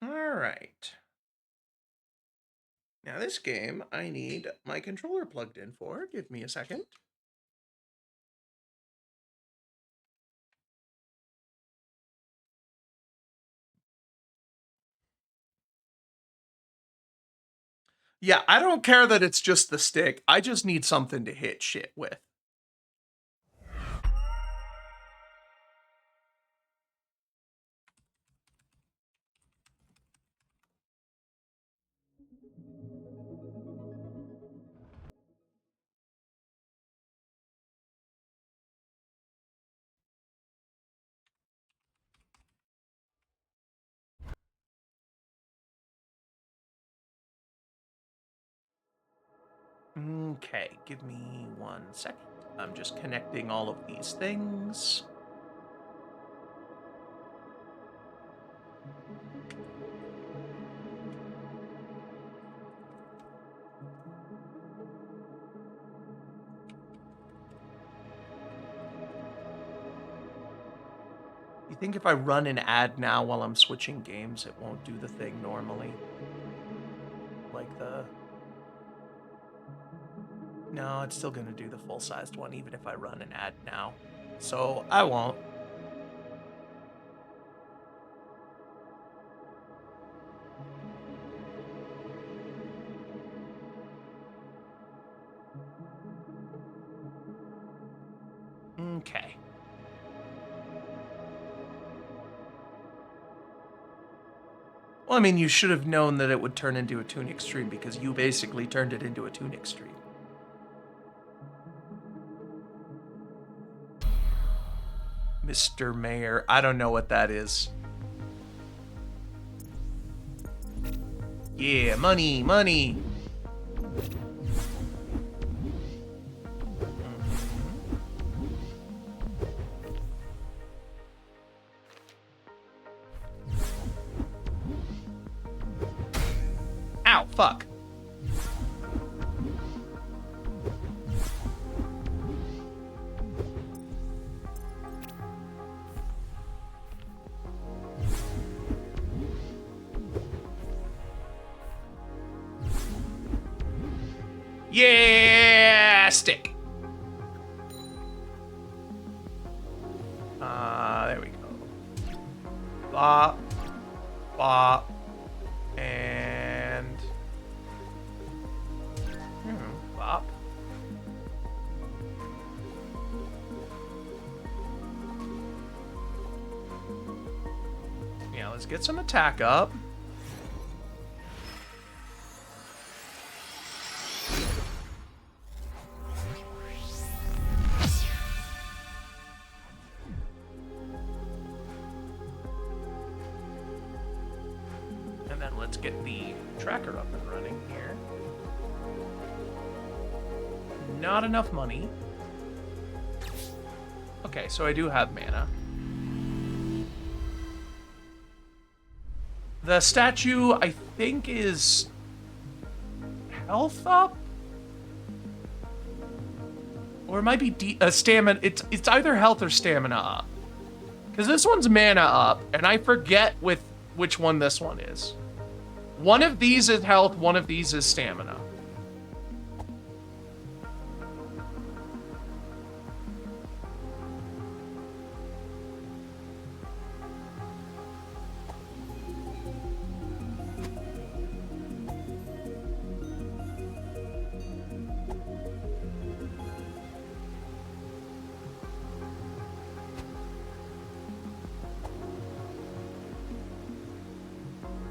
All right. Now this game, I need my controller plugged in for. Give me a second. Yeah, I don't care that it's just the stick. I just need something to hit shit with. Okay, give me 1 second. I'm just connecting all of these things. You think if I run an ad now while I'm switching games, it won't do the thing normally? Like the... No, it's still gonna do the full-sized one, even if I run an ad now. So, I won't. Okay. Well, I mean, you should have known that it would turn into a Tunic stream because you basically turned it into a Tunic stream. Mr. Mayor, I don't know what that is. Yeah, money, money. Ow, fuck. Yeah, stick. There we go. Bop, bop, and bop. Yeah, let's get some attack up. And then let's get the tracker up and running here. Not enough money. Okay, so I do have mana. The statue, I think, is health up? Or it might be stamina. It's either health or stamina up. Because this one's mana up, and I forget with which one this one is. One of these is health, one of these is stamina.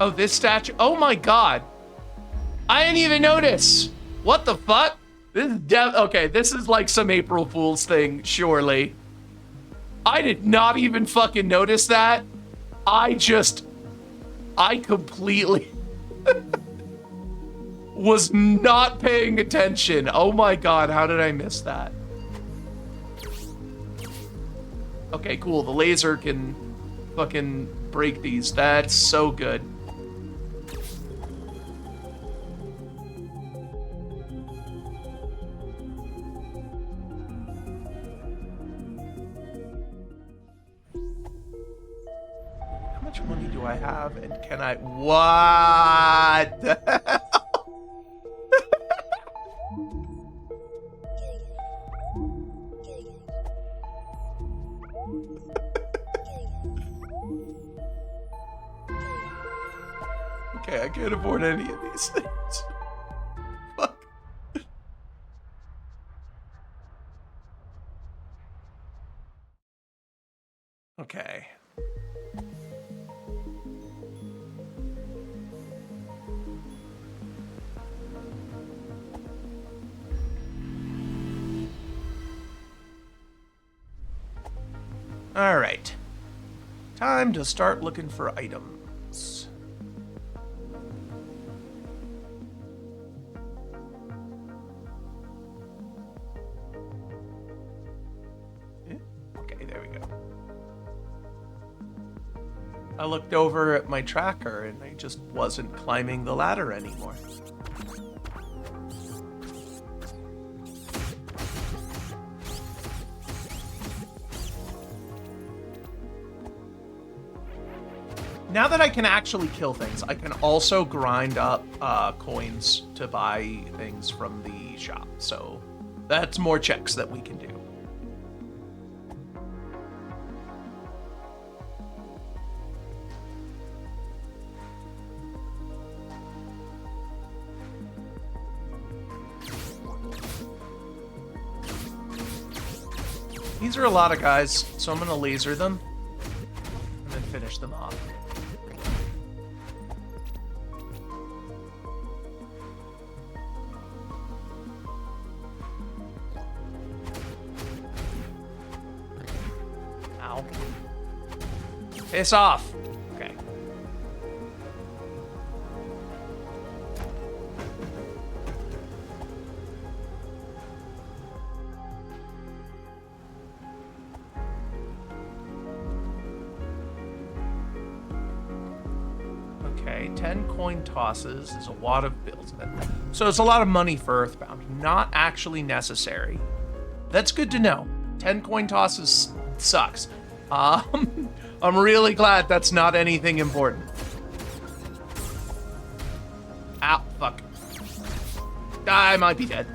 Oh, this statue. Oh my god. I didn't even notice. What the fuck? This is okay, this is like some April Fool's thing, surely. I did not even fucking notice that. I completely was not paying attention. Oh my god, how did I miss that? Okay, cool. The laser can fucking break these. That's so good. How much money do I have, and can I... What the hell? Okay, I can't afford any of these things. Fuck. Okay. All right. Time to start looking for items. Okay, there we go. I looked over at my tracker and I just wasn't climbing the ladder anymore. Now that I can actually kill things, I can also grind up coins to buy things from the shop. So that's more checks that we can do. These are a lot of guys, so I'm gonna laser them and then finish them off. Ow. Piss off. Okay. Okay, 10 coin tosses is a lot of bills. So it's a lot of money for Earthbound. Not actually necessary. That's good to know. 10 coin tosses sucks. I'm really glad that's not anything important. Ow, fuck. I might be dead.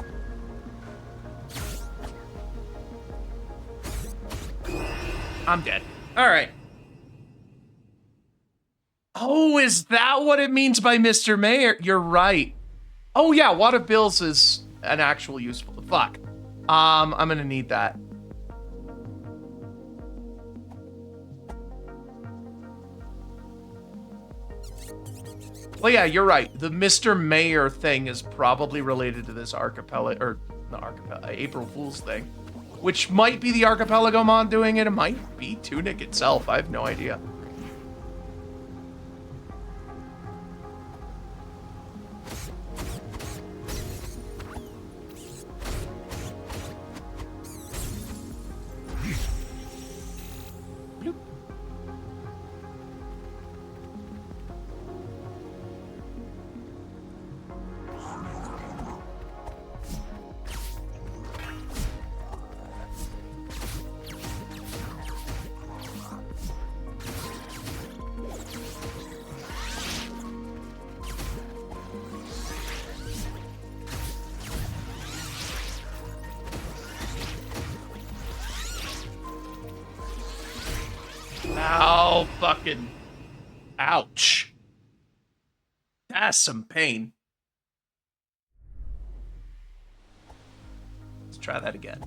I'm dead. All right. Oh, is that what it means by Mr. Mayor? You're right. Oh yeah, wad of bills is an actual useful. Fuck. I'm gonna need that. Well, yeah, you're right. The Mr. Mayor thing is probably related to this archipelago, or not archipelago, April Fool's thing, which might be the archipelago mod doing it. It might be Tunic itself. I have no idea. Ow, fucking. Ouch. That's some pain. Let's try that again.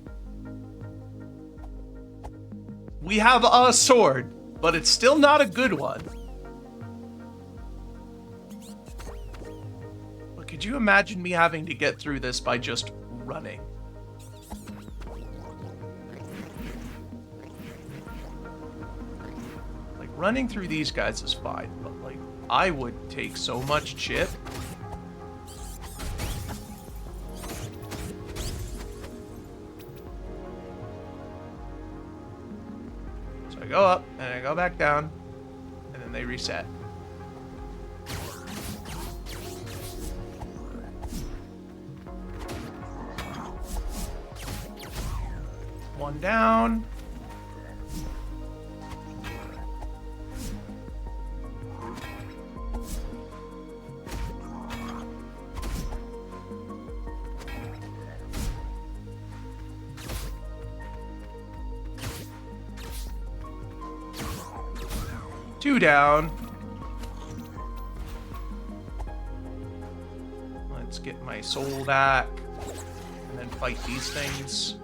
We have a sword, but it's still not a good one. But could you imagine me having to get through this by just running? Like, running through these guys is fine, but, like, I would take so much chip. So I go up, and I go back down, and then they reset. One down. Two down. Let's get my soul back. And then fight these things.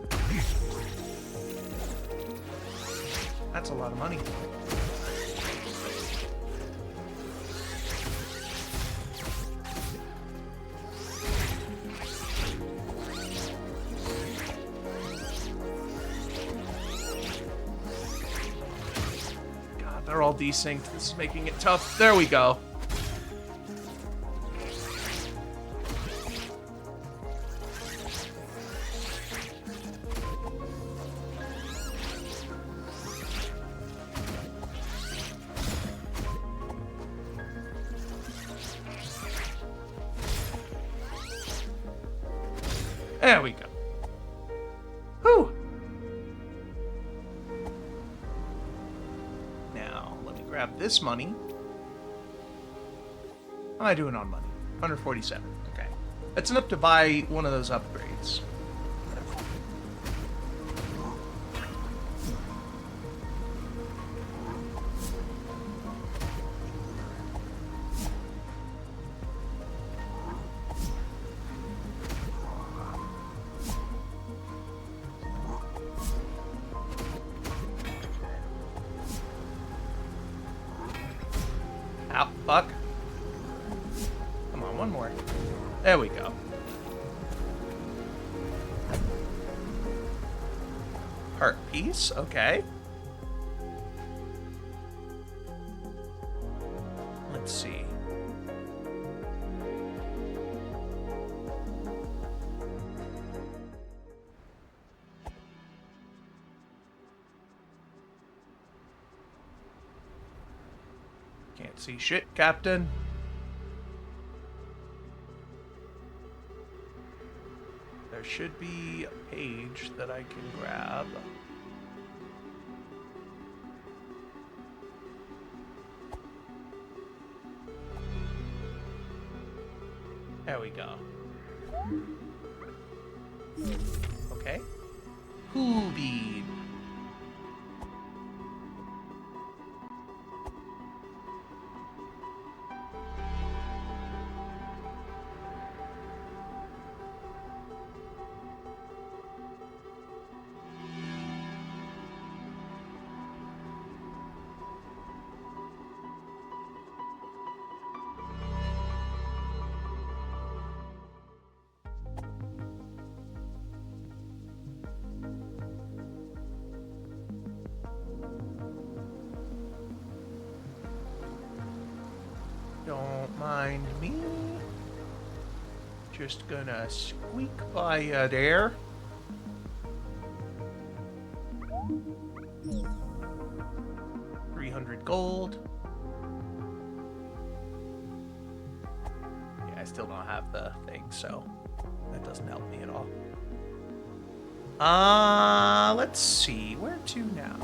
That's a lot of money. God, they're all desynced. This is making it tough. There we go. There we go. Whew. Now, let me grab this money. How am I doing on money? 147. Okay. That's enough to buy one of those upgrades. Ow, fuck. Come on, one more. There we go. Heart piece, okay. Let's see. Can't see shit, Captain. There should be a page that I can grab. There we go. Okay. Cool bean. Don't mind me. Just gonna squeak by you there. $300 gold. Yeah, I still don't have the thing, so that doesn't help me at all. Let's see. Where to now?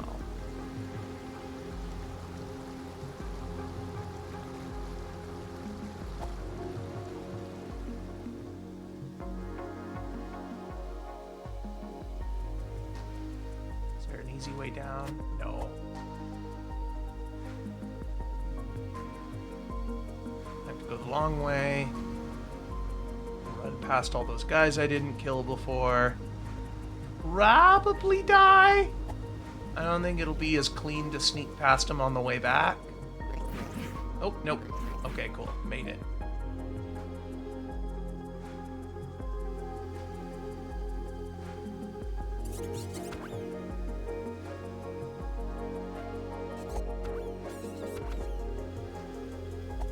Is there an easy way down? No. long way. Run past all those guys I didn't kill before. Probably die. I don't think it'll be as clean to sneak past them on the way back. Oh, nope. Okay, cool. Made it.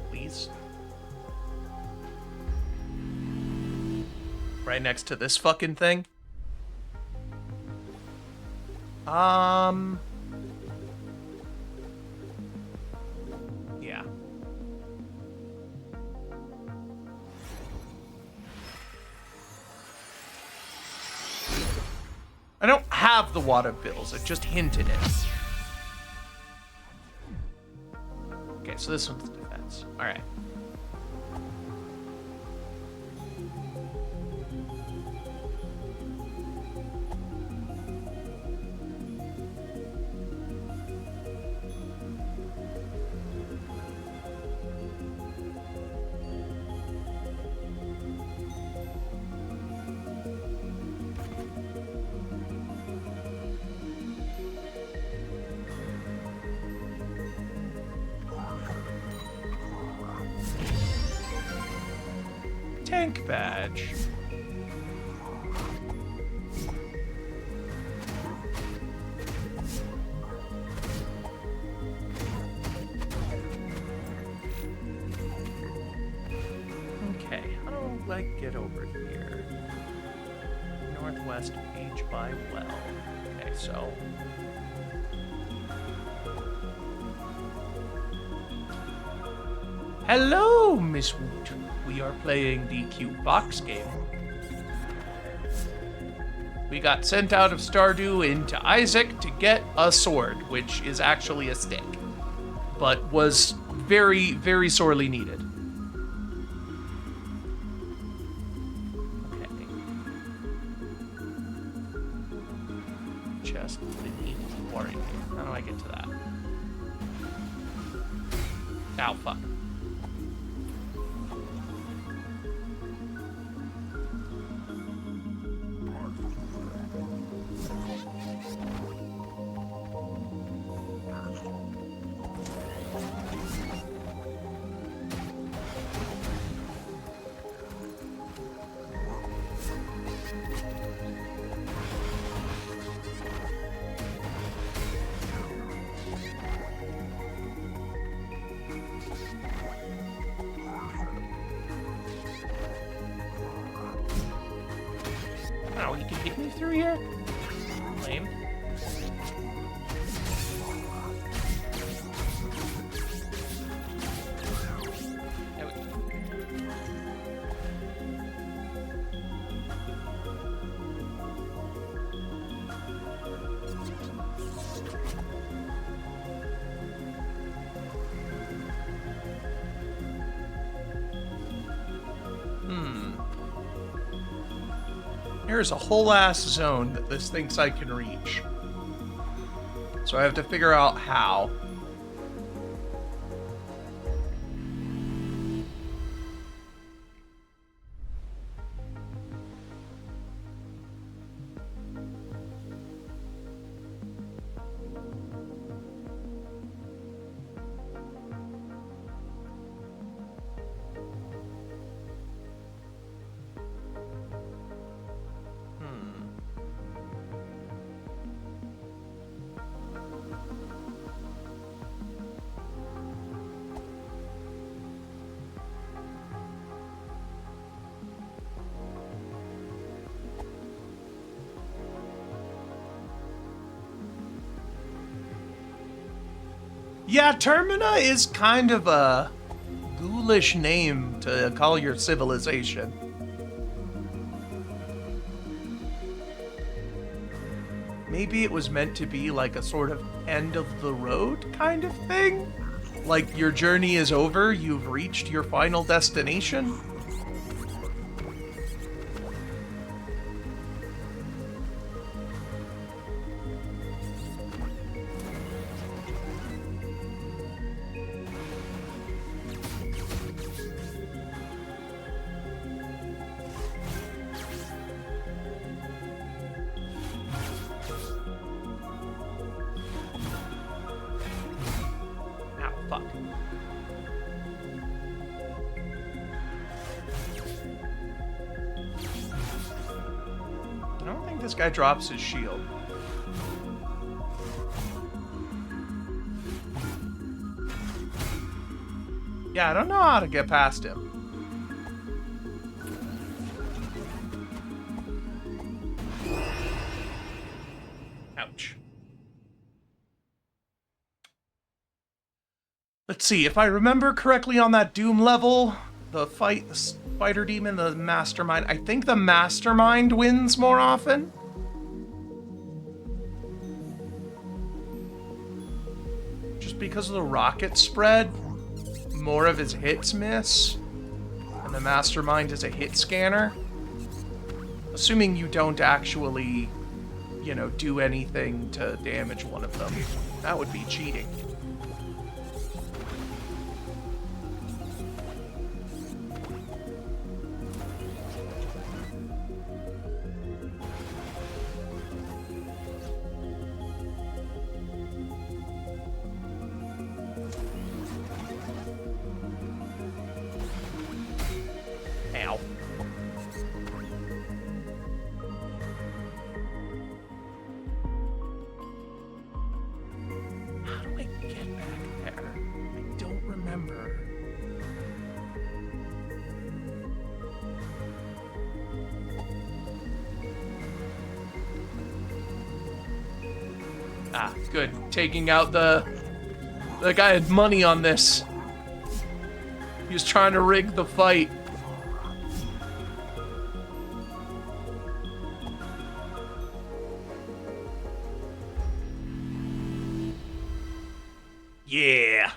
Please. Right next to this fucking thing. Yeah. I don't have the water bills, it just hinted it. Okay, so this one's defense. Alright. Tank badge. Okay, how do I get over here? Northwest page by well. Okay, so... Hello, Miss Woot. We are playing the cute box game. We got sent out of Stardew into Isaac to get a sword, which is actually a stick, but was very, very sorely needed. Okay. Chest beneath warring. How do I get to that? Ow, fuck. Oh, he can get me through here? Lame. There we go. There's a whole ass zone that this thinks I can reach. So I have to figure out how. Yeah, Termina is kind of a ghoulish name to call your civilization. Maybe it was meant to be like a sort of end of the road kind of thing? Like your journey is over, you've reached your final destination? this guy drops his shield. Yeah, I don't know how to get past him. Ouch. Let's see, if I remember correctly on that Doom level, the spider demon, the mastermind, I think the mastermind wins more often. Just because of the rocket spread, more of his hits miss, and the mastermind is a hit scanner. Assuming you don't actually, you know, do anything to damage one of them. That would be cheating. Ow. How do I get back there? I don't remember. Ah, good. Taking out the guy had money on this. He was trying to rig the fight. Yeah.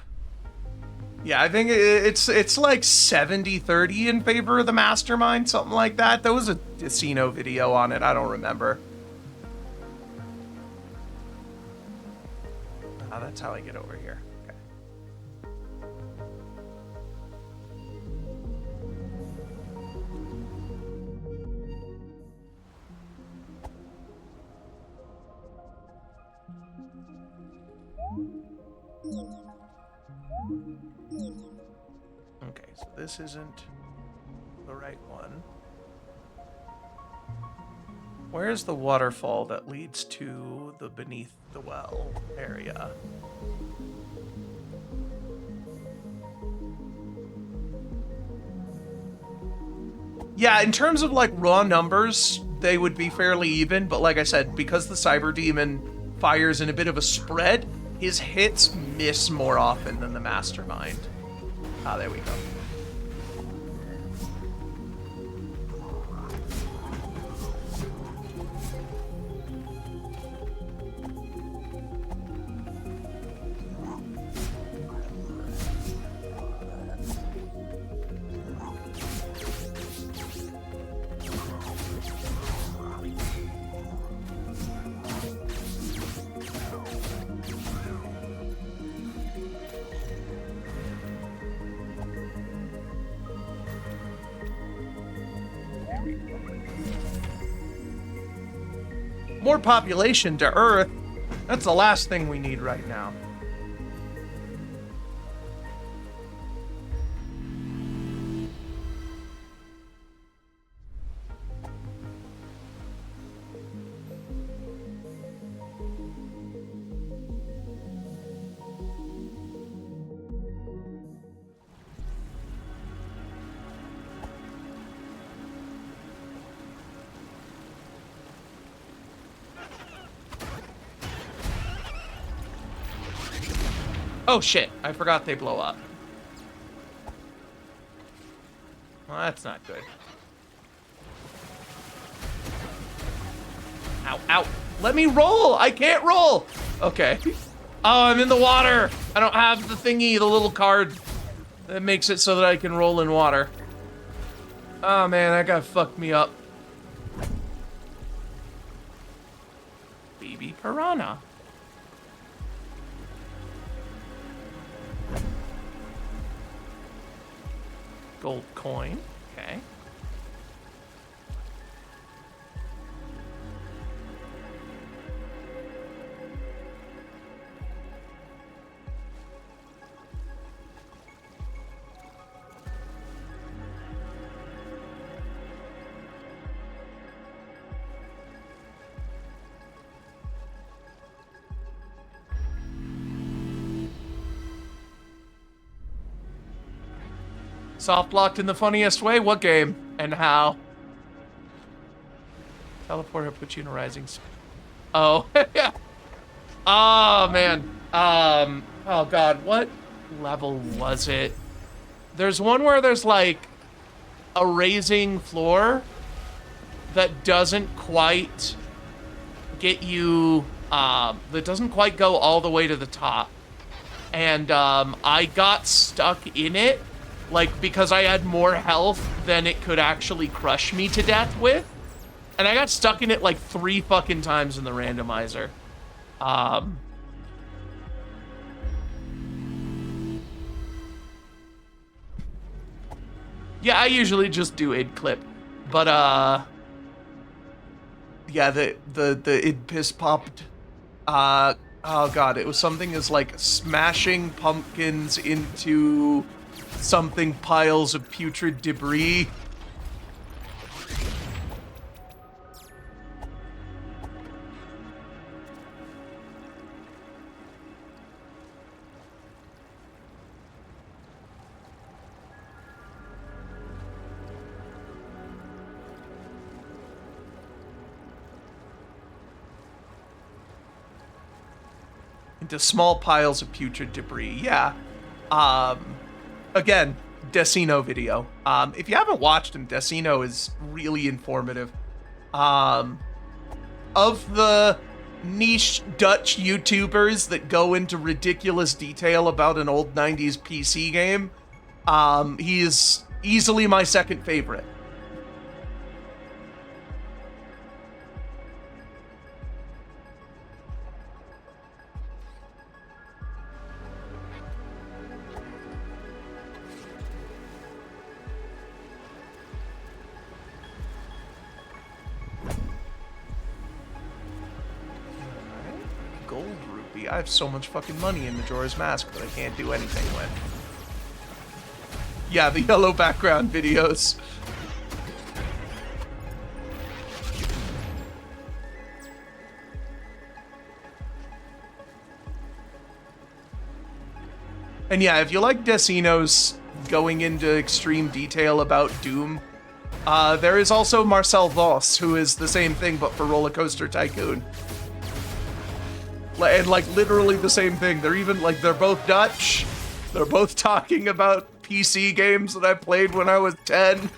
Yeah, I think it's like 70-30 in favor of the mastermind, something like that. There was a Decino video on it, I don't remember. Ah, that's how I get over here. Okay. Okay, so this isn't the right one. Where's the waterfall that leads to the beneath the well area? Yeah, in terms of like raw numbers, they would be fairly even, but like I said, because the Cyber Demon fires in a bit of a spread, his hits miss more often than the Mastermind. Ah, there we go. More population to Earth. That's the last thing we need right now. Oh shit, I forgot they blow up. Well, that's not good. Ow, ow. Let me roll! I can't roll! Okay. Oh, I'm in the water! I don't have the thingy, the little card that makes it so that I can roll in water. Oh man, that guy fucked me up. Baby piranha. Gold coin, okay. Soft locked in the funniest way? What game? And how? Teleporter puts you in a rising... Oh, yeah. Oh, man. Oh, God. What level was it? There's one where there's, like, a raising floor that doesn't quite get you... that doesn't quite go all the way to the top. And, I got stuck in it, like, because I had more health than it could actually crush me to death with. And I got stuck in it, like, 3 fucking times in the randomizer. Yeah, I usually just do id clip. But, yeah, the id piss popped. Oh god, it was something as like smashing pumpkins into something piles of putrid debris. Into small piles of putrid debris. Yeah. Again, Decino video. If you haven't watched him, Decino is really informative. Of the niche Dutch YouTubers that go into ridiculous detail about an old 90s PC game, he is easily my second favorite. Gold rupee. I have so much fucking money in Majora's Mask that I can't do anything with. Yeah, the yellow background videos. And yeah, if you like Decino's going into extreme detail about Doom, there is also Marcel Voss, who is the same thing but for Roller Coaster Tycoon. And like literally the same thing. They're even like, they're both Dutch. They're both talking about PC games that I played when I was 10.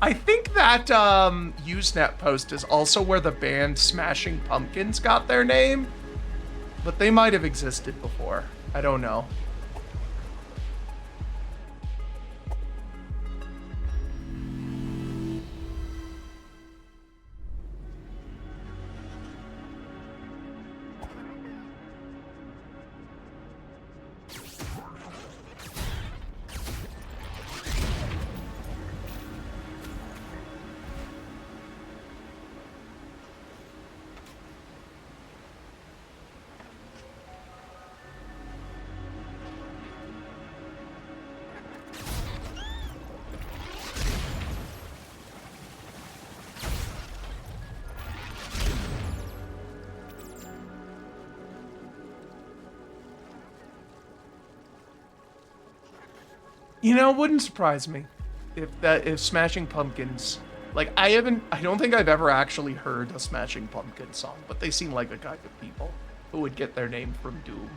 I think that Usenet post is also where the band Smashing Pumpkins got their name, but they might have existed before. I don't know. You know, it wouldn't surprise me if Smashing Pumpkins, like I don't think I've ever actually heard a Smashing Pumpkins song, but they seem like the kind of people who would get their name from Doom.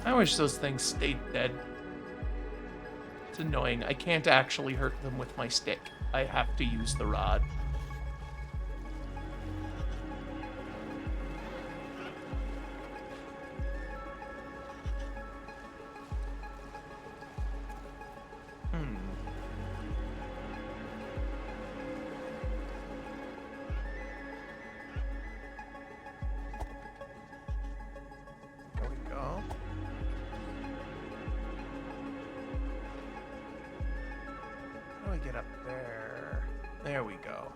I wish those things stayed dead. It's annoying. I can't actually hurt them with my stick. I have to use the rod. get up there? There we go.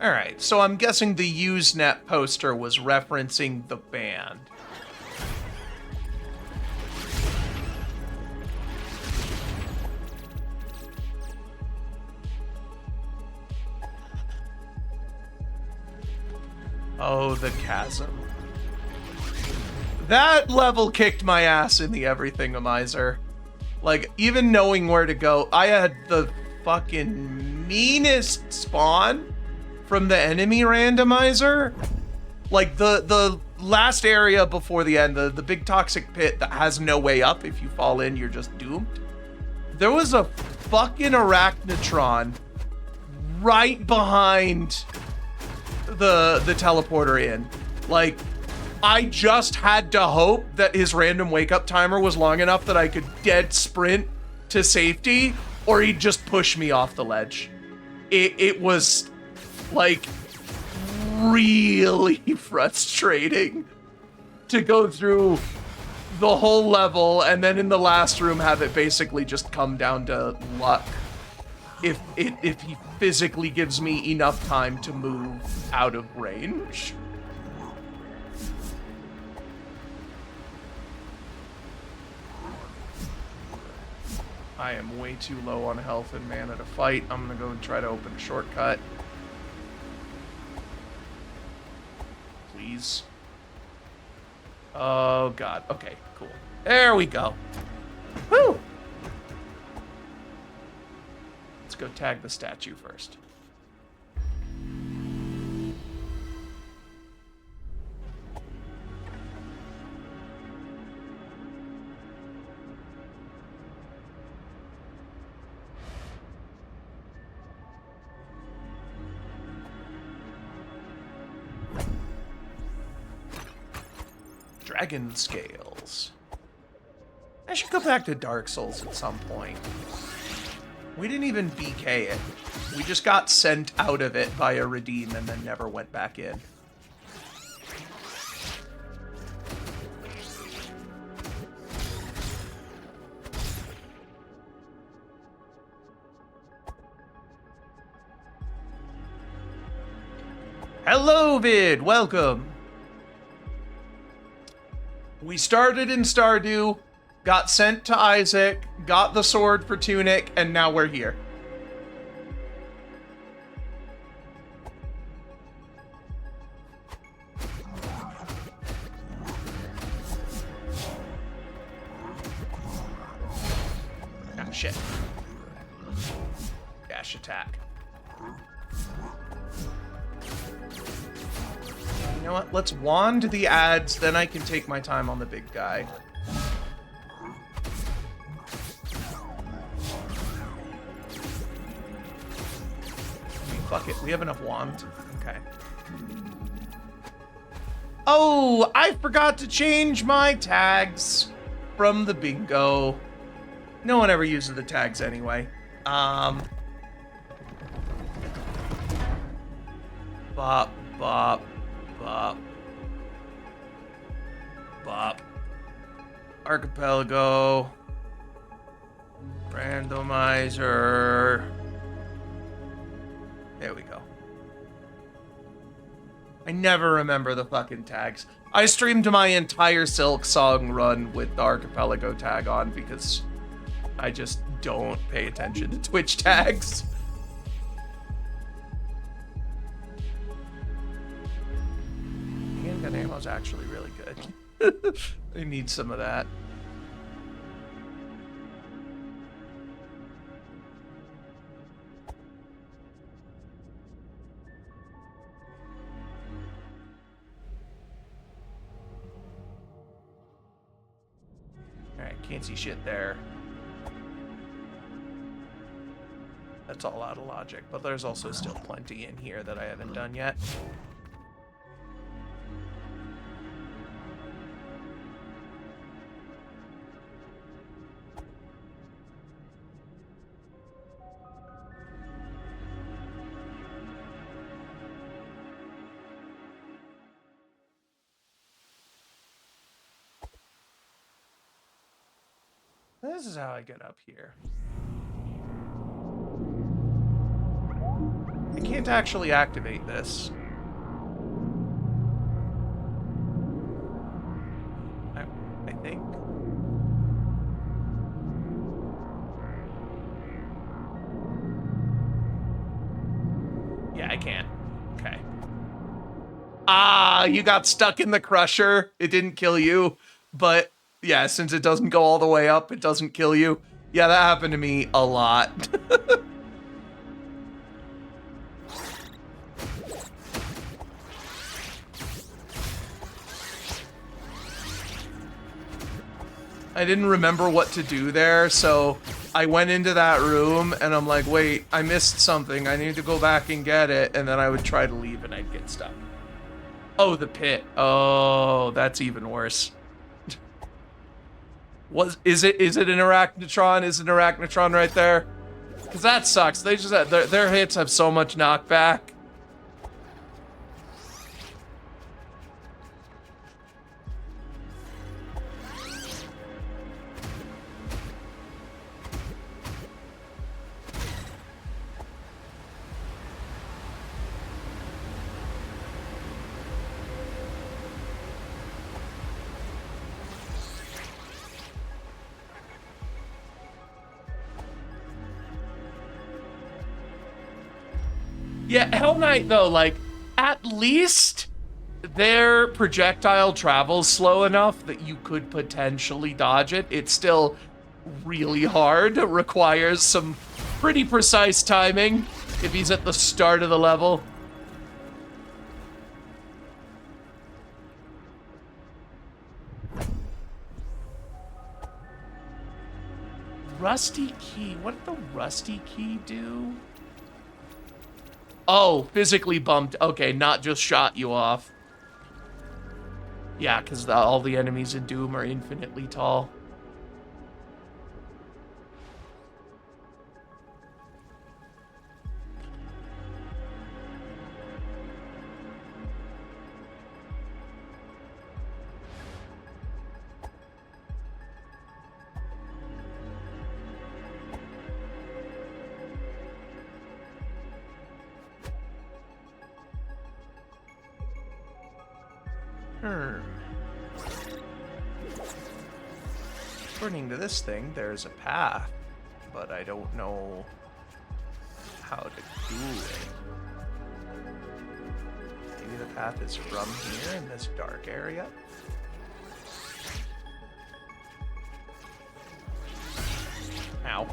Alright, so I'm guessing the Usenet poster was referencing the band. Oh, the chasm. That level kicked my ass in the Everything-omizer. Like, even knowing where to go, I had the fucking meanest spawn from the enemy randomizer. Like, the last area before the end, the big toxic pit that has no way up. If you fall in, you're just doomed. There was a fucking arachnotron right behind the teleporter in. Like, I just had to hope that his random wake up timer was long enough that I could dead sprint to safety, or he'd just push me off the ledge. It was like really frustrating to go through the whole level and then in the last room have it basically just come down to luck. If he physically gives me enough time to move out of range. I am way too low on health and mana to fight. I'm gonna go and try to open a shortcut. Please. Oh god. Okay, cool. There we go. Woo! Let's go tag the statue first. Dragon scales. I should go back to Dark Souls at some point. We didn't even BK it. We just got sent out of it via redeem and then never went back in. Hello, Vid! Welcome! We started in Stardew, got sent to Isaac, got the sword for Tunic, and now we're here. Ah, shit. Dash attack. You know what? Let's wand the ads, then I can take my time on the big guy. Fuck it, we have enough wand. Okay. Oh, I forgot to change my tags from the bingo. No one ever uses the tags anyway. Bop, bop. Bop. Bop. Archipelago. Randomizer. There we go. I never remember the fucking tags. I streamed my entire Silk Song run with the Archipelago tag on because I just don't pay attention to Twitch tags. Handgun ammo is actually really good. I need some of that. Alright, can't see shit there. That's all out of logic, but there's also still plenty in here that I haven't done yet. This is how I get up here. I can't actually activate this. I think. Yeah, I can't. Okay. Ah, you got stuck in the crusher. It didn't kill you, but yeah, since it doesn't go all the way up, it doesn't kill you. Yeah, that happened to me a lot. I didn't remember what to do there, so I went into that room and I'm like, wait, I missed something. I need to go back and get it. And then I would try to leave and I'd get stuck. Oh, the pit. Oh, that's even worse. Is it an arachnotron? Is an arachnotron right there? Because that sucks. They just have, their hits have so much knockback. Yeah, Hell Knight, though, like, at least their projectile travels slow enough that you could potentially dodge it. It's still really hard. It requires some pretty precise timing if he's at the start of the level. Rusty key. What did the rusty key do? Oh, physically bumped. Okay, not just shot you off. Yeah, because all the enemies in Doom are infinitely tall. According to this thing, there's a path, but I don't know how to do it. Maybe the path is from here in this dark area? Ow.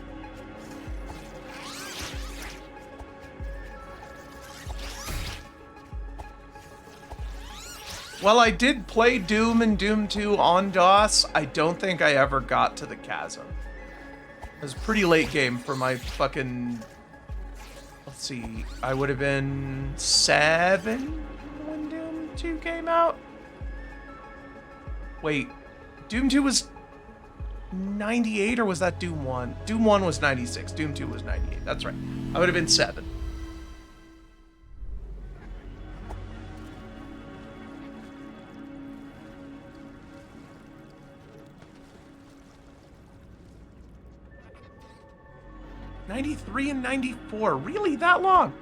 Well, I did play Doom and Doom 2 on DOS. I don't think I ever got to the chasm. It was a pretty late game for my fucking... Let's see. I would have been 7 when Doom 2 came out? Wait. Doom 2 was 98 or was that Doom 1? Doom 1 was 96. Doom 2 was 98. That's right. I would have been 7. '93 and '94, really that long?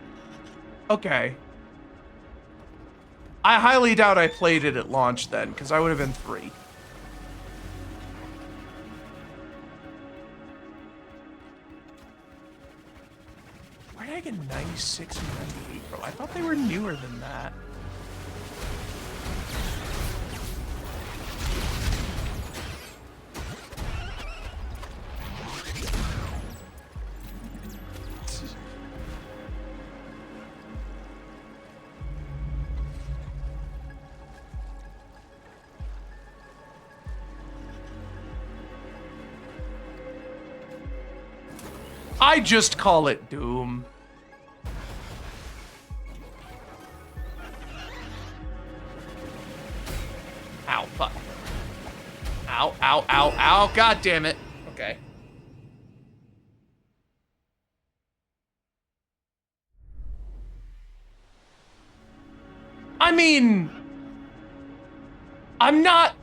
Okay. I highly doubt I played it at launch then, because I would have been 3. Where did I get 96 and 98 from? I thought they were newer than that. I just call it Doom. Ow, fuck. Ow, ow, ow, ow, god damn it. Okay. I mean, I'm not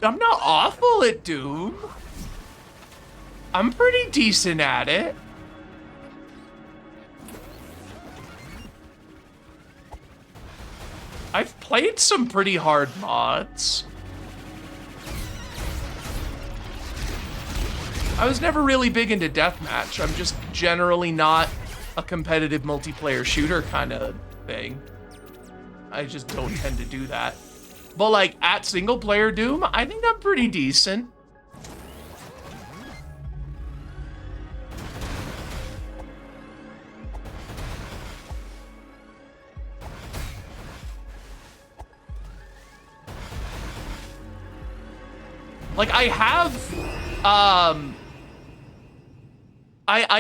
awful at Doom. I'm pretty decent at it. I've played some pretty hard mods. I was never really big into deathmatch. I'm just generally not a competitive multiplayer shooter kind of thing. I just don't tend to do that. But like at single player Doom, I think I'm pretty decent. Like I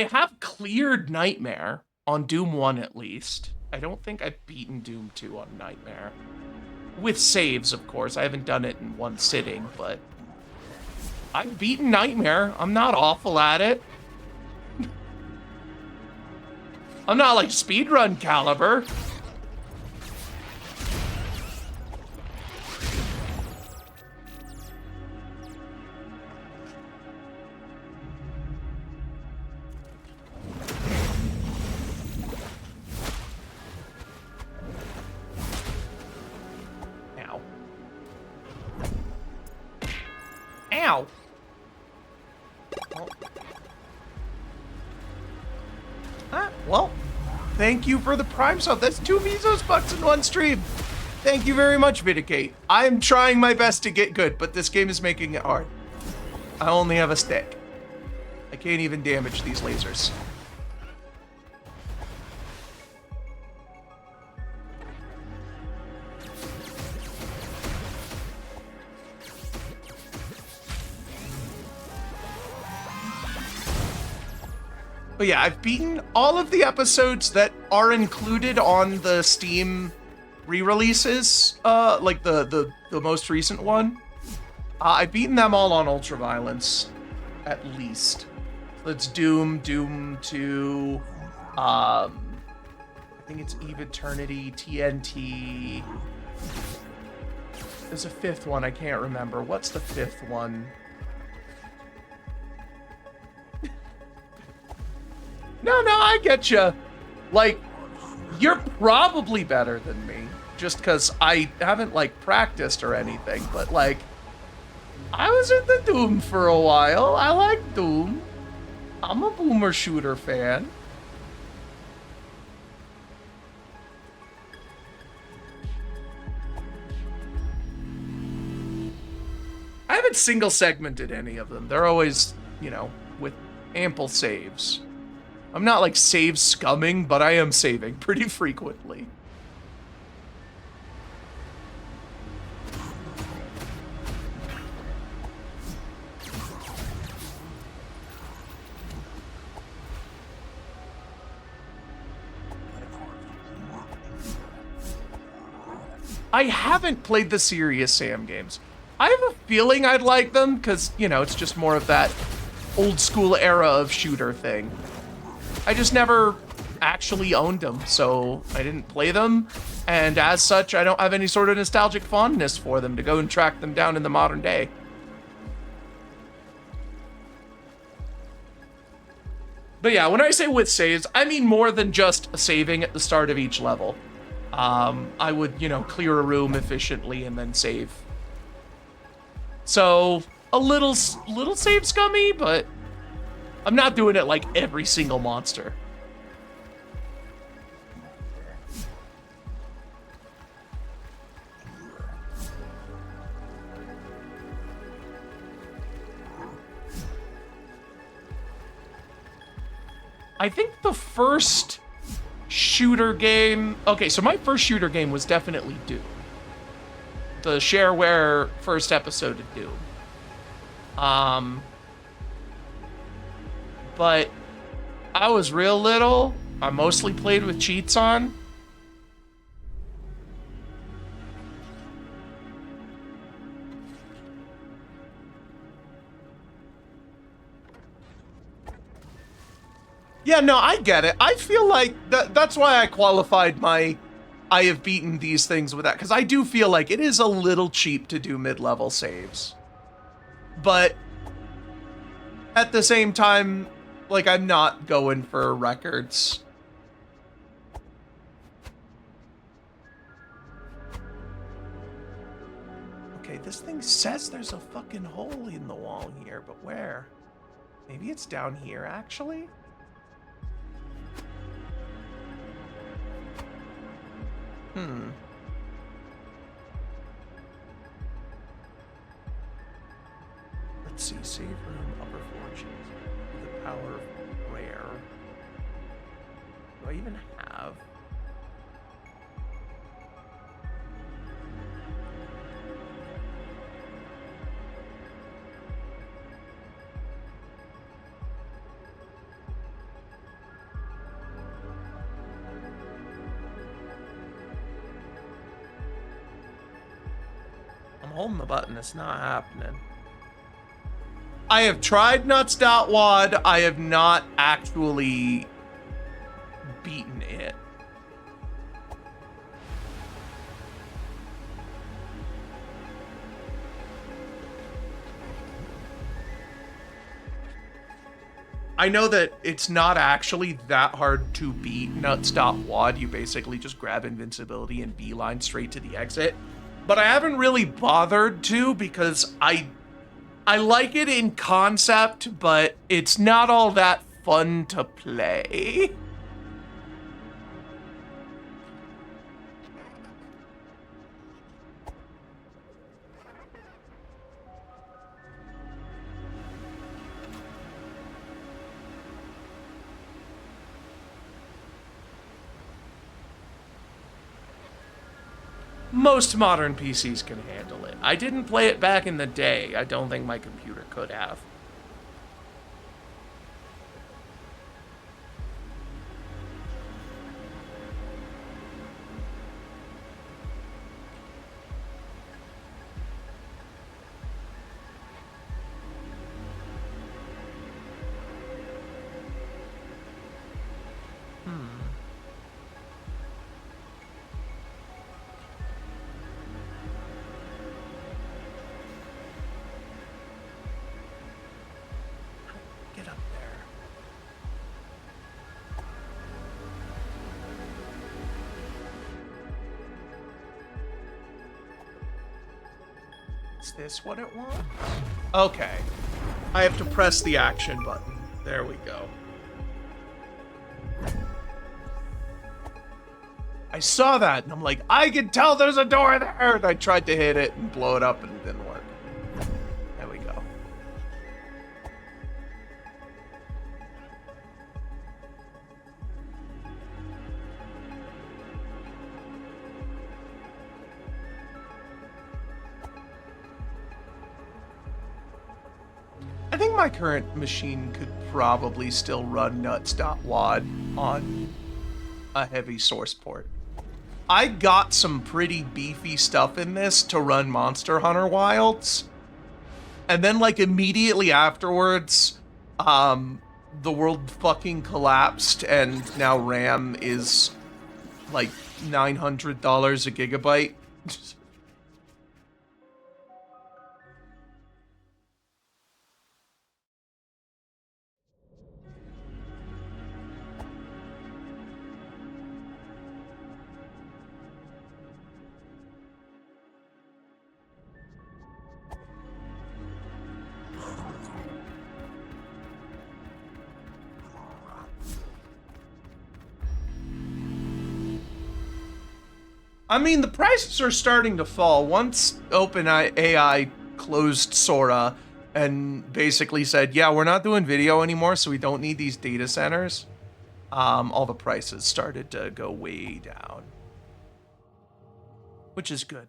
have cleared Nightmare on Doom 1 at least. I don't think I've beaten Doom 2 on Nightmare. With saves, of course. I haven't done it in one sitting, but I've beaten Nightmare. I'm not awful at it. I'm not like speedrun caliber. Ow. Well, thank you for the Prime sub. That's 2 Mesos bucks in one stream. Thank you very much, Vidicate. I'm trying my best to get good, but this game is making it hard. I only have a stick. I can't even damage these lasers. But yeah, I've beaten all of the episodes that are included on the Steam re-releases, like the most recent one. I've beaten them all on Ultraviolence, at least. So it's Doom, Doom 2, I think it's Eve Eternity, TNT. There's a 5th one, I can't remember. What's the 5th one? No, I get you. Like, you're probably better than me, just because I haven't, like, practiced or anything, but, like, I was into Doom for a while. I like Doom. I'm a boomer shooter fan. I haven't single segmented any of them. They're always, you know, with ample saves. I'm not like save scumming, but I am saving pretty frequently. I haven't played the Serious Sam games. I have a feeling I'd like them because, you know, it's just more of that old school era of shooter thing. I just never actually owned them, so I didn't play them, and as such, I don't have any sort of nostalgic fondness for them to go and track them down in the modern day. But yeah, when I say with saves, I mean more than just a saving at the start of each level. I would, you know, clear a room efficiently and then save. So, a little save scummy, but I'm not doing it like every single monster. I think the first shooter game... Okay, so my first shooter game was definitely Doom. The shareware first episode of Doom. But I was real little. I mostly played with cheats on. Yeah, no, I get it. I feel like that's why I qualified my I have beaten these things with that, because I do feel like it is a little cheap to do mid-level saves. But at the same time, like, I'm not going for records. Okay, this thing says there's a fucking hole in the wall here, but where? Maybe it's down here, actually? Let's see, save room, upper fortunes, the power of rare. Do I even have? I'm holding the button, it's not happening. I have tried nuts.wad, I have not actually beaten it. I know that it's not actually that hard to beat nuts.wad. You basically just grab invincibility and beeline straight to the exit. But I haven't really bothered to because I like it in concept, but it's not all that fun to play. Most modern PCs can handle it. I didn't play it back in the day. I don't think my computer could have. Get up there. Is this what it wants? Okay. I have to press the action button. There we go. I saw that and I'm like, I can tell there's a door there! And I tried to hit it and blow it up and it didn't work. There we go. I think my current machine could probably still run nuts.wad on a heavy source port. I got some pretty beefy stuff in this to run Monster Hunter Wilds. And then, like, immediately afterwards, the world fucking collapsed and now RAM is, like, $900 a gigabyte. I mean, the prices are starting to fall. Once OpenAI closed Sora and basically said, yeah, we're not doing video anymore, so we don't need these data centers, all the prices started to go way down. Which is good.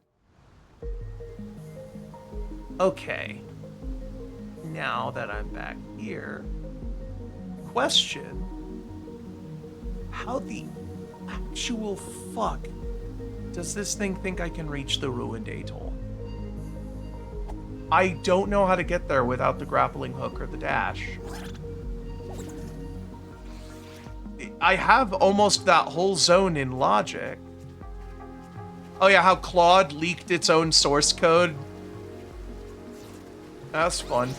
Okay. Now that I'm back here, question, how the actual fuck does this thing think I can reach the ruined atoll? I don't know how to get there without the grappling hook or the dash. I have almost that whole zone in logic. Oh yeah, how Claude leaked its own source code. That's fun.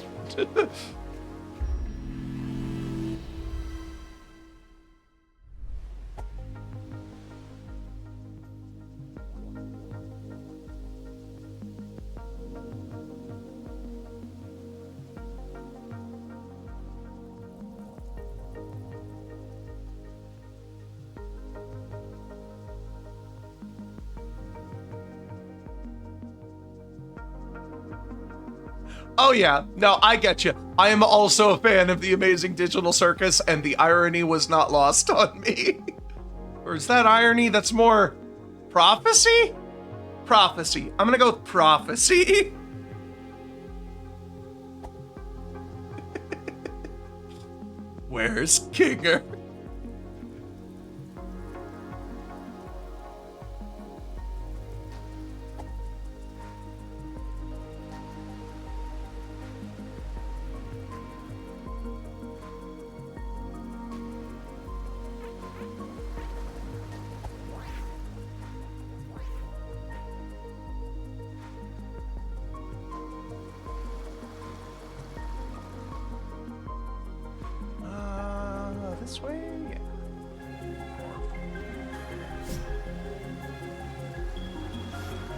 Oh yeah, no, I get you. I am also a fan of the Amazing Digital Circus, and the irony was not lost on me. Or is that irony? That's more prophecy? Prophecy. I'm gonna go with prophecy. Where's Kinger? This way? Yeah.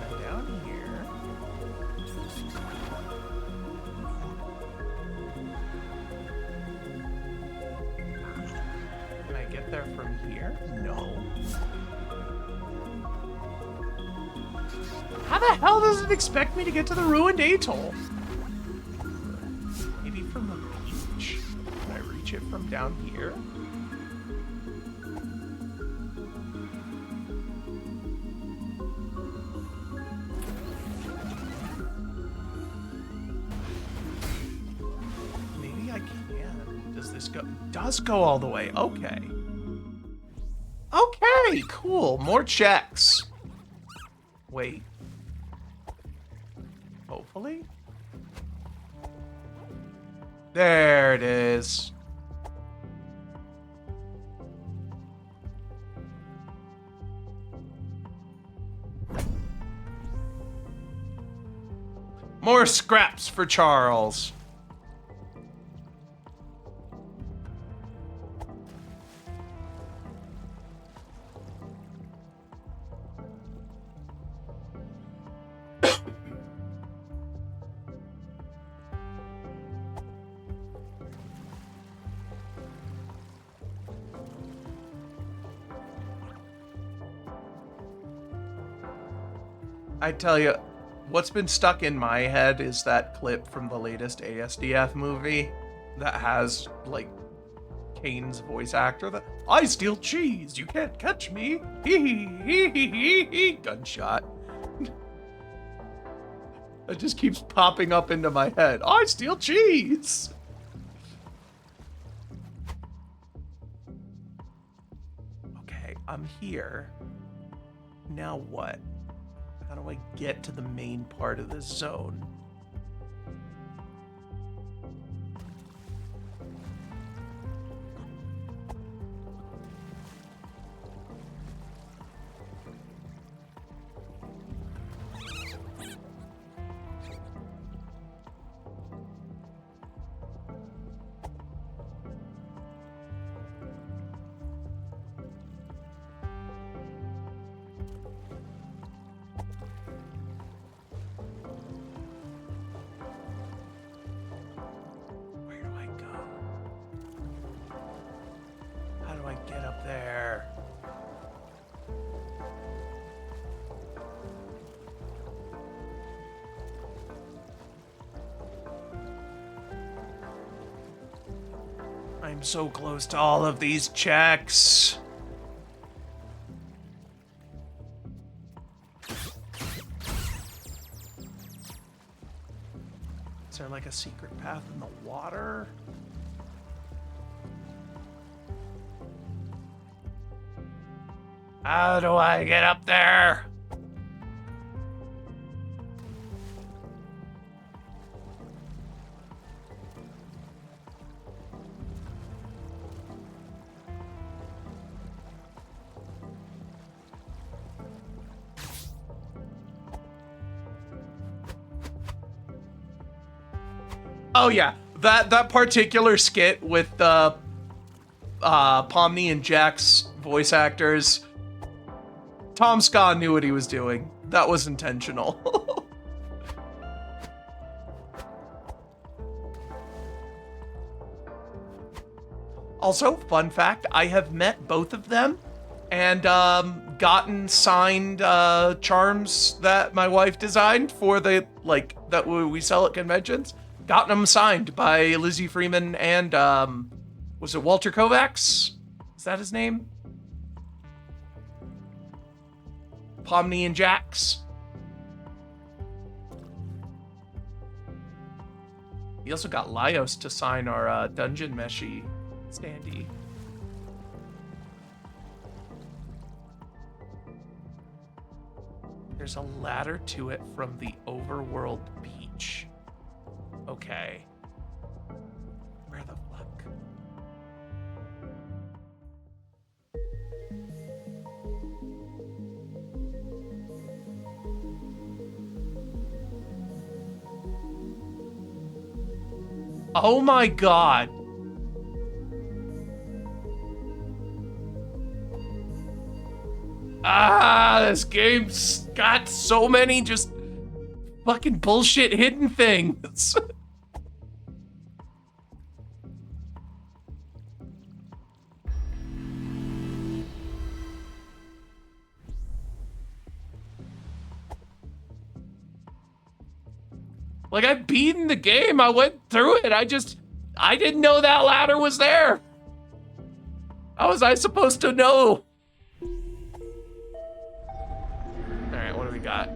And down here. Can I get there from here? No. How the hell does it expect me to get to the ruined atoll? Maybe from the beach? Can I reach it from down here? Maybe I can. Does this go? Does go all the way. Okay. Okay, cool. More checks. Wait. Hopefully. There it is. More scraps for Charles. I tell you, what's been stuck in my head is that clip from the latest ASDF movie that has, like, Kane's voice actor that, I steal cheese, you can't catch me, hee hee hee hee hee, gunshot. It just keeps popping up into my head. I steal cheese! Okay, I'm here. Now what? How do I get to the main part of this zone? Get up there. I'm so close to all of these checks. Is there like a secret path in the water? How do I get up there? Oh yeah, that particular skit with Pomni and Jack's voice actors. Tom Scott knew what he was doing. That was intentional. Also, fun fact, I have met both of them and gotten signed charms that my wife designed for the, like, that we sell at conventions. gotten them signed by Lizzie Freeman and, was it Walter Kovacs? Is that his name? Pomni and Jax. We also got Laios to sign our Dungeon Meshi standee. There's a ladder to it from the overworld beach. Okay. Where the fuck? Oh my god. This game's got so many just fucking bullshit hidden things. Like, I've beaten the game. I went through it. I didn't know that ladder was there. How was I supposed to know? All right, what do we got?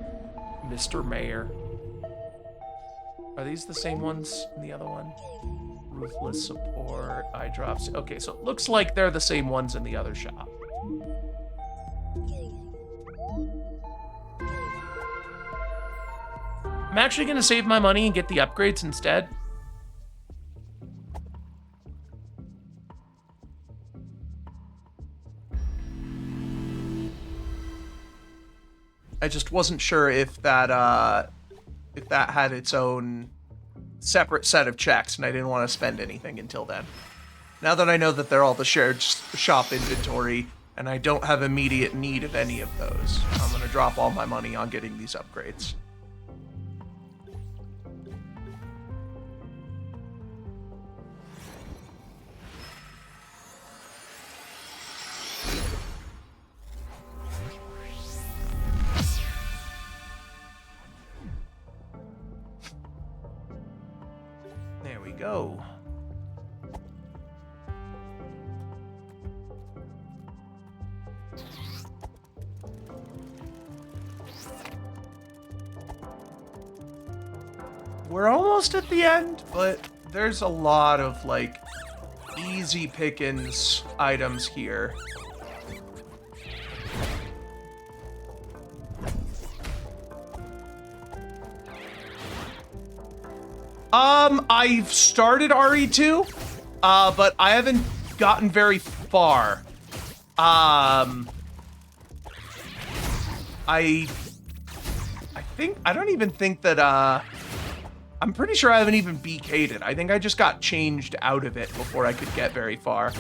Mr. Mayor. Are these the same ones in the other one? Ruthless support, eye drops. Okay, so it looks like they're the same ones in the other shop. I'm actually gonna save my money and get the upgrades instead. I just wasn't sure if that had its own separate set of checks, and I didn't want to spend anything until then. Now that I know that they're all the shared shop inventory, and I don't have immediate need of any of those, I'm gonna drop all my money on getting these upgrades. There we go. We're almost at the end, but there's a lot of, like, easy pickings items here. I've started RE2, but I haven't gotten very far. I don't even think that, I'm pretty sure I haven't even BK'd it. I think I just got changed out of it before I could get very far.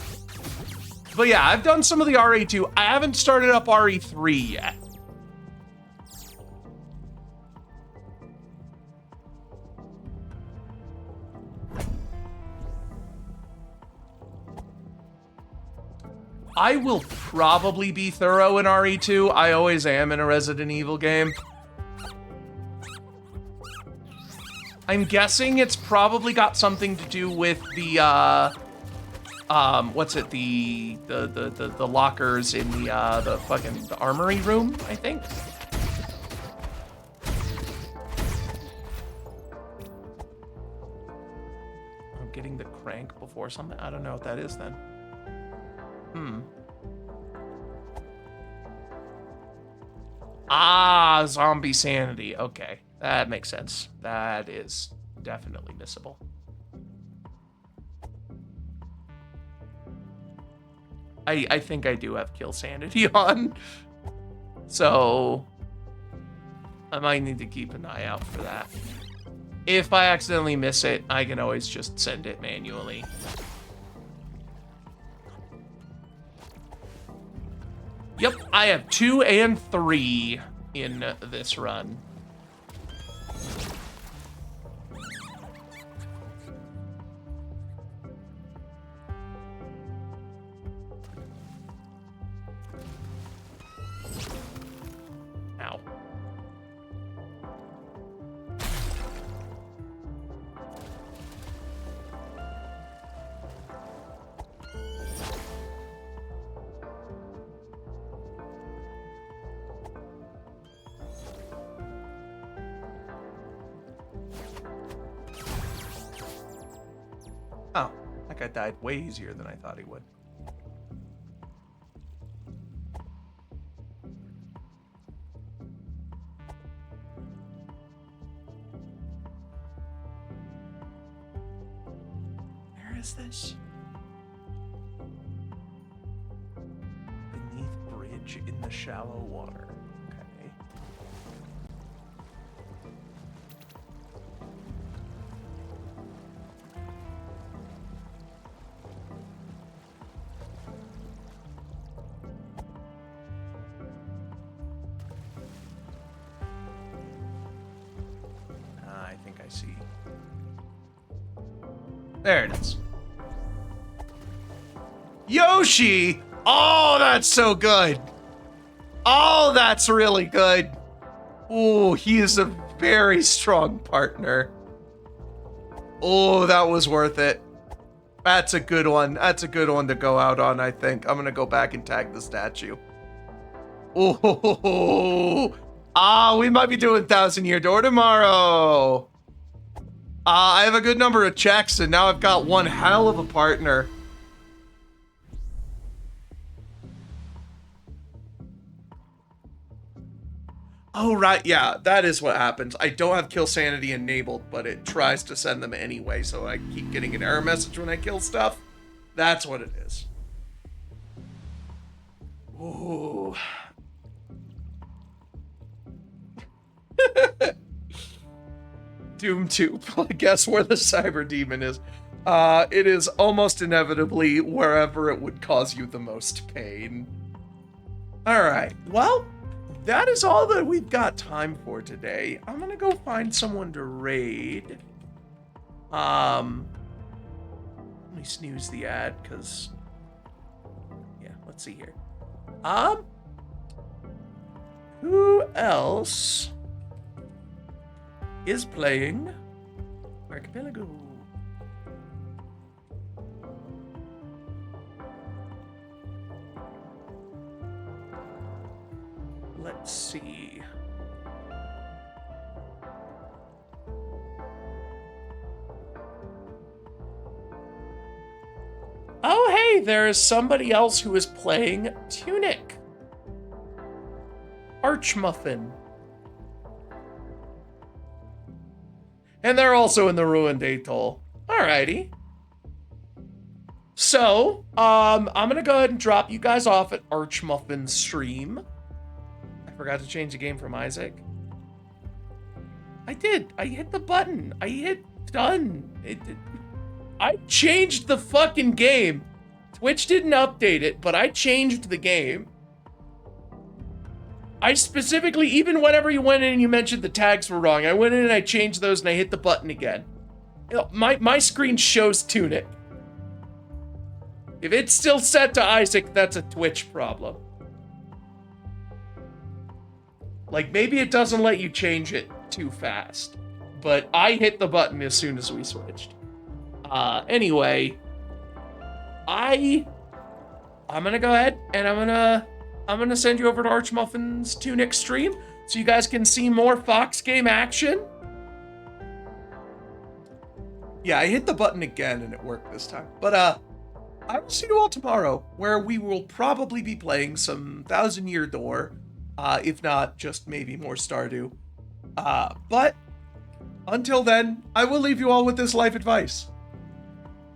But yeah, I've done some of the RE2. I haven't started up RE3 yet. I will probably be thorough in RE2. I always am in a Resident Evil game. I'm guessing it's probably got something to do with the, what's it, the lockers in the armory room, I think. I'm getting the crank before something. I don't know what that is then. Ah, zombie sanity. Okay, that makes sense. That is definitely missable. I think I do have kill sanity on, so I might need to keep an eye out for that. If I accidentally miss it, I can always just send it manually. Yep, I have 2 and 3 in this run. Ow. Oh, that guy died way easier than I thought he would. Where is this? Beneath bridge in the shallow water. Okay. I think I see. There it is. Yoshi! Oh, that's so good. Oh, that's really good. Oh, he is a very strong partner. Oh, that was worth it. That's a good one. That's a good one to go out on, I think. I'm going to go back and tag the statue. Oh, we might be doing 1,000-Year Door tomorrow. I have a good number of checks, and now I've got one hell of a partner. Oh, right, yeah, that is what happens. I don't have Kill Sanity enabled, but it tries to send them anyway, so I keep getting an error message when I kill stuff. That's what it is. Ooh. Doom 2, guess where the Cyber Demon is. It is almost inevitably wherever it would cause you the most pain. Alright, well, that is all that we've got time for today. I'm gonna go find someone to raid. Let me snooze the ad, because... yeah, let's see here. Who else is playing Archipelago? Let's see. Oh, hey, there is somebody else who is playing TUNIC. Archmuffin. And they're also in the Ruined Atoll. Alrighty. So, I'm gonna go ahead and drop you guys off at Archmuffin's stream. I forgot to change the game from Isaac. I did. I hit the button. I hit done. I changed the fucking game. Twitch didn't update it, but I changed the game. I specifically, even whenever you went in and you mentioned the tags were wrong, I went in and I changed those and I hit the button again. You know, my screen shows TUNIC. If it's still set to Isaac, that's a Twitch problem. Like, maybe it doesn't let you change it too fast. But I hit the button as soon as we switched. Anyway. I'm gonna go ahead and I'm gonna send you over to Archmuffin's TUNIC stream so you guys can see more Fox game action. Yeah, I hit the button again and it worked this time. But I will see you all tomorrow, where we will probably be playing some 1,000-Year Door, if not just maybe more Stardew. But until then, I will leave you all with this life advice.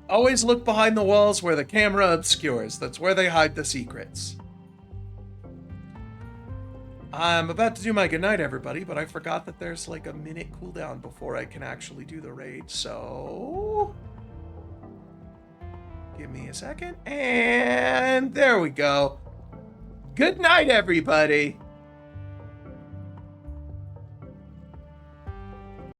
Always look behind the walls where the camera obscures. That's where they hide the secrets. I'm about to do my goodnight, everybody, but I forgot that there's like a minute cooldown before I can actually do the raid, so... give me a second, and there we go. Good night, everybody!